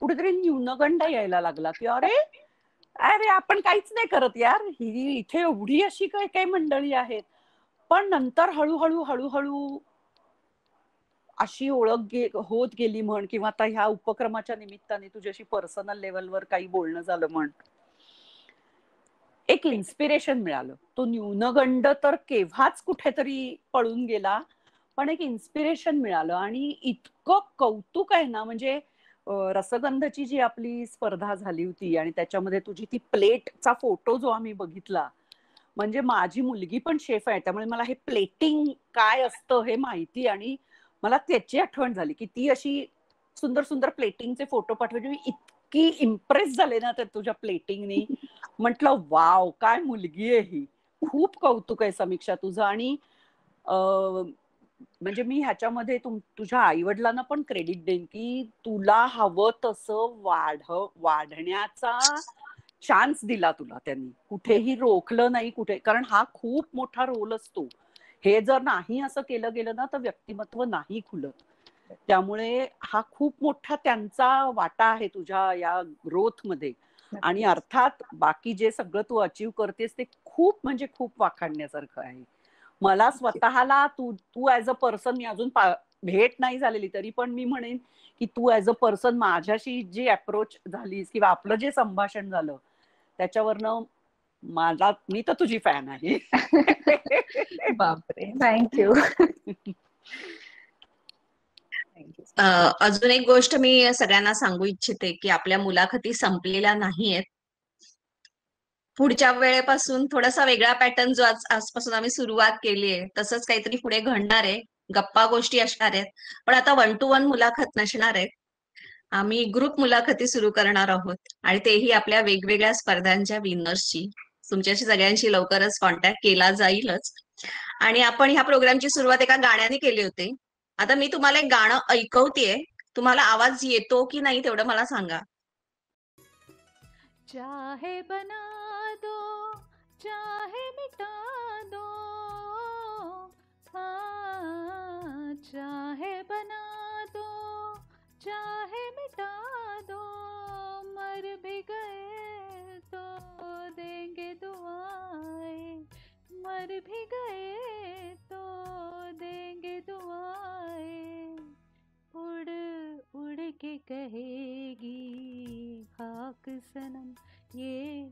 कुठेतरी न्यूनगंड यायला लागला की अरे अरे आपण काहीच नाही करत यार, ही इथे एवढी अशी काय काय मंडळी आहेत. पण नंतर हळूहळू हळूहळू अशी ओळख होत गेली म्हण, किंवा आता ह्या उपक्रमाच्या निमित्ताने तुझ्याशी पर्सनल लेवलवर काही बोलणं झालं म्हण, एक इन्स्पिरेशन मिळालं. तो न्यूनगंड तर केव्हाच कुठेतरी पळून गेला, पण एक इन्स्पिरेशन मिळालं. आणि इतकं कौतुक आहे ना, म्हणजे रसगंधची जी आपली स्पर्धा झाली होती आणि त्याच्यामध्ये तुझी ती प्लेटचा फोटो जो आम्ही बघितला, म्हणजे माझी मुलगी पण शेफ आहे, त्यामुळे मला हे प्लेटिंग काय असतं हे माहिती, आणि मला त्याची आठवण झाली की ती अशी सुंदर सुंदर प्लेटिंगचे फोटो पाठवायचे. मी इतकी इम्प्रेस झाले ना त्या तुझ्या प्लेटिंगनी, म्हटलं वाव काय मुलगी आहे ही. खूप कौतुक आहे समीक्षा तुझं. आणि म्हणजे मी ह्याच्यामध्ये तुझ्या आईवडिलांना पण क्रेडिट देईन की तुला हवं तसं वाढण्याचा चान्स दिला तुला त्यांनी, कुठेही रोखलं नाही कुठे. कारण हा खूप मोठा रोल असतो, हे जर नाही असं केलं गेलं ना तर व्यक्तिमत्व नाही खुलत. त्यामुळे हा खूप मोठा त्यांचा वाटा आहे तुझ्या या ग्रोथ मध्ये. आणि अर्थात बाकी जे सगळं तू अचीव करतेस ते खूप म्हणजे खूप वाखाणण्यासारखं आहे. मला स्वतःला तू ऍज अ पर्सन, मी अजून भेट नाही झालेली तरी पण मी म्हणेन की तू ऍज अ पर्सन माझ्याशी जी अप्रोच झालीस किंवा आपलं जे संभाषण झालं त्याच्यावरनं मी तर तुझी फॅन आहे. बापरे, थँक्यू. अजून एक गोष्ट मी सगळ्यांना सांगू इच्छिते की आपल्या मुलाखती संपलेल्या नाहीयेत. पुढच्या वेळेपासून थोडासा वेगळा पॅटर्न जो आजपासून आम्ही सुरुवात केली आहे तसंच काहीतरी पुढे घडणार आहे. गप्पा गोष्टी असणार आहेत, पण आता 1 to 1 मुलाखत नसणार आहेत. आम्ही ग्रुप मुलाखती सुरू करणार आहोत, आणि तेही आपल्या वेगवेगळ्या स्पर्धांच्या विनर्सची. तुमच्याशी सगळ्यांशी लवकरच कॉन्टॅक्ट केला जाईलच. आणि आपण ह्या प्रोग्रामची सुरुवात एका गाण्याने केली होती. आता मी तुम्हाला एक गाणं ऐकवतेय, तुम्हाला आवाज येतो की नाही तेवढं मला सांगा. चाहे बना दो चाहे मिटा दो, हाँ चाहे बना दो चाहे मिटा दो, मर भी गए तो देंगे दुआएं, मर भी गए तो देंगे दुआएं, उड़ उड़ के कहेगी खाक सनम ये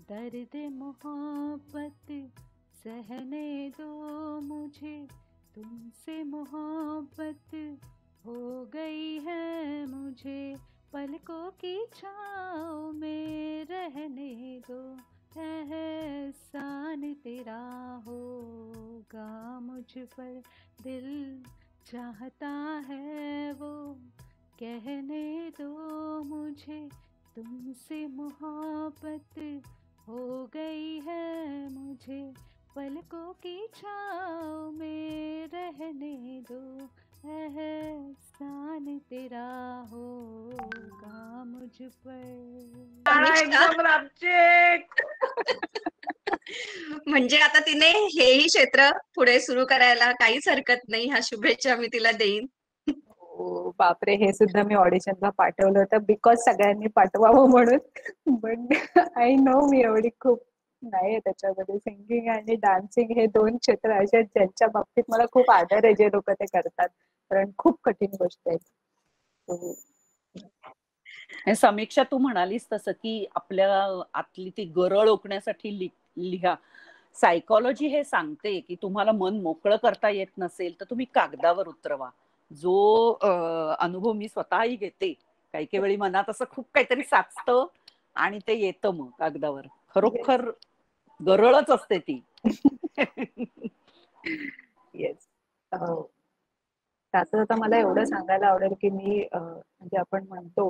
दर्द मोहब्बत, सहने दो मुझे तुमसे मोहब्बत, हो गई है मुझे पलकों की छाँव में रहने दो, एहसान तेरा होगा मुझ पर, दिल चाहता है वो कहने दो मुझे तुमसे मोहब्बत, हो गई है मुझे पलकों की छाँव में रहने दो, एहसान तेरा होगा मुझ पर. एकदम रामचेक. म्हणजे आता तिने हेही क्षेत्र पुढे सुरू करायला काहीच हरकत नाही, ह्या शुभेच्छा मी तिला देईन. हो, बापरे, हे सुद्धा मी ऑडिशनला पाठवलं होतं बिकॉज सगळ्यांनी पाठवावं म्हणून. बट आय नो मी एवढी खूप नाही आहे त्याच्यामध्ये. सिंगिंग आणि डान्सिंग हे 2 क्षेत्र असे आहेत ज्यांच्या बाबतीत मला खूप आदर आहे, जे लोक ते करतात, कारण खूप कठीण गोष्ट आहे. समीक्षा तू म्हणालीस तसं की आपल्या आतली ती गरळ ओकण्यासाठी लिहा. सायकोलॉजी हे सांगते की तुम्हाला मन मोकळं करता येत नसेल तर तुम्ही कागदावर उतरवा. जो अनुभव मी स्वतःही घेते, काही वेळी मनात असं खूप काहीतरी साचतं आणि ते येतं मग कागदावर. खरोखर गरळच असते ती. येस. त्याचं आता मला एवढं सांगायला आवडेल की मी म्हणजे आपण म्हणतो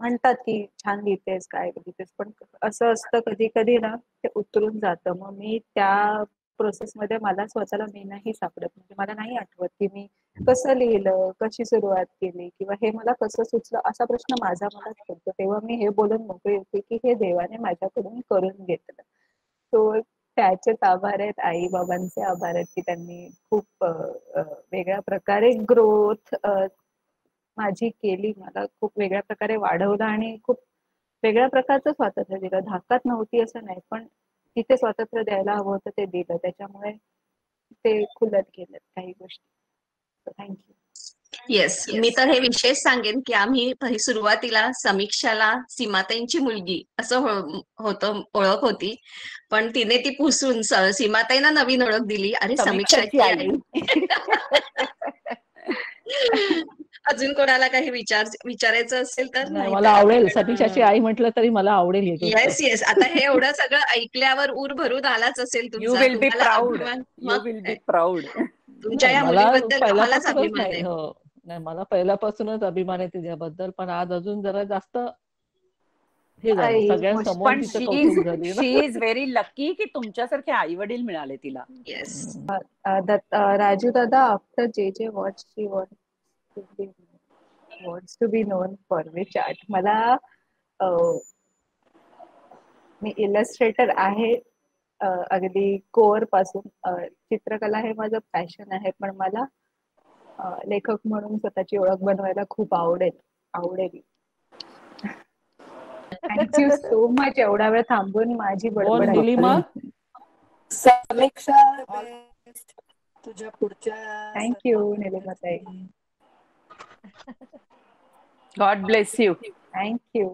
म्हणतात की छान लिहितेस काय लिहितेस, पण असं असतं कधी कधी ना ते उतरून जातं. मग मी त्या प्रोसेसमध्ये मला स्वतःला मी नाही सापडत. म्हणजे मला नाही आठवत की मी कसं लिहिलं, कशी सुरुवात केली किंवा हे मला कसं सुचलं, असा प्रश्न माझा मलाच पडतो. तेव्हा मी हे बोलून मोकळी होते की हे देवाने माझ्याकडून करून घेतलं. तो त्याचेच आभार आहेत, आई बाबांचे आभार आहेत की त्यांनी खूप वेगळ्या प्रकारे ग्रोथ माझी केली. मला खूप वेगळ्या प्रकारे वाढवलं आणि खूप वेगळ्या प्रकारचं स्वातंत्र्य दिलं. धाकात नव्हती असं नाही, पण तिथे स्वातंत्र्य द्यायला हवं होतं ते दिलं. त्याच्यामुळे ते खुलत गेलं काही गोष्टी. थँक्यू. येस, मी तर हे विशेष सांगेन की आम्ही सुरुवातीला समीक्षाला सीमाताईंची मुलगी असं होतं, ओळख होती. पण तिने ती पुसून सीमाताईंना नवीन ओळख दिली, अरे समीक्षाची समीक्षाची आई. आई. अजून कोणाला काही विचारायचं असेल तर? नाही, मला आवडेल. सतीशाची आई म्हटलं तरी मला आवडेल ही गोष्ट. Yes yes. आता हे एवढं सगळं ऐकल्यावर ऊर भरून आलाच असेल यू तुमचा. विल बी तुम्हाला प्राऊड. अभिमान, यू मग विल बी काय. प्राऊड. तुमच्या नाही, या मला मुलीबद्दल आम्हालाच पहिल्यापासूनच अभिमान नाही. आहे. हो, नाही, मला पहिल्यापासूनच अभिमान आहे तिच्याबद्दल, पण आज अजून जरा जास्त हे झालं. सगळ्यांसमोर पण तिचं शी कौतुक झाली ना. इज व्हेरी लकी की तुमच्यासारखे आई वडील मिळाले तिला. येस. राजू दादा, आफ्टर जे what she wants to be known for which art. मला मी इलस्ट्रेटर आहे अगदी कोअर पासून. चित्रकला हे माझं पॅशन आहे, पण मला लेखक म्हणून स्वतःची ओळख बनवायला खूप आवडेल. थँक्यू सो मच एवढा वेळ थांबून माझी बोल बडबड निलिमा. ऐकून. समीक्षा, तुझ्या पुढच्या थँक्यू निलिमाताई. God bless you. थँक्यू.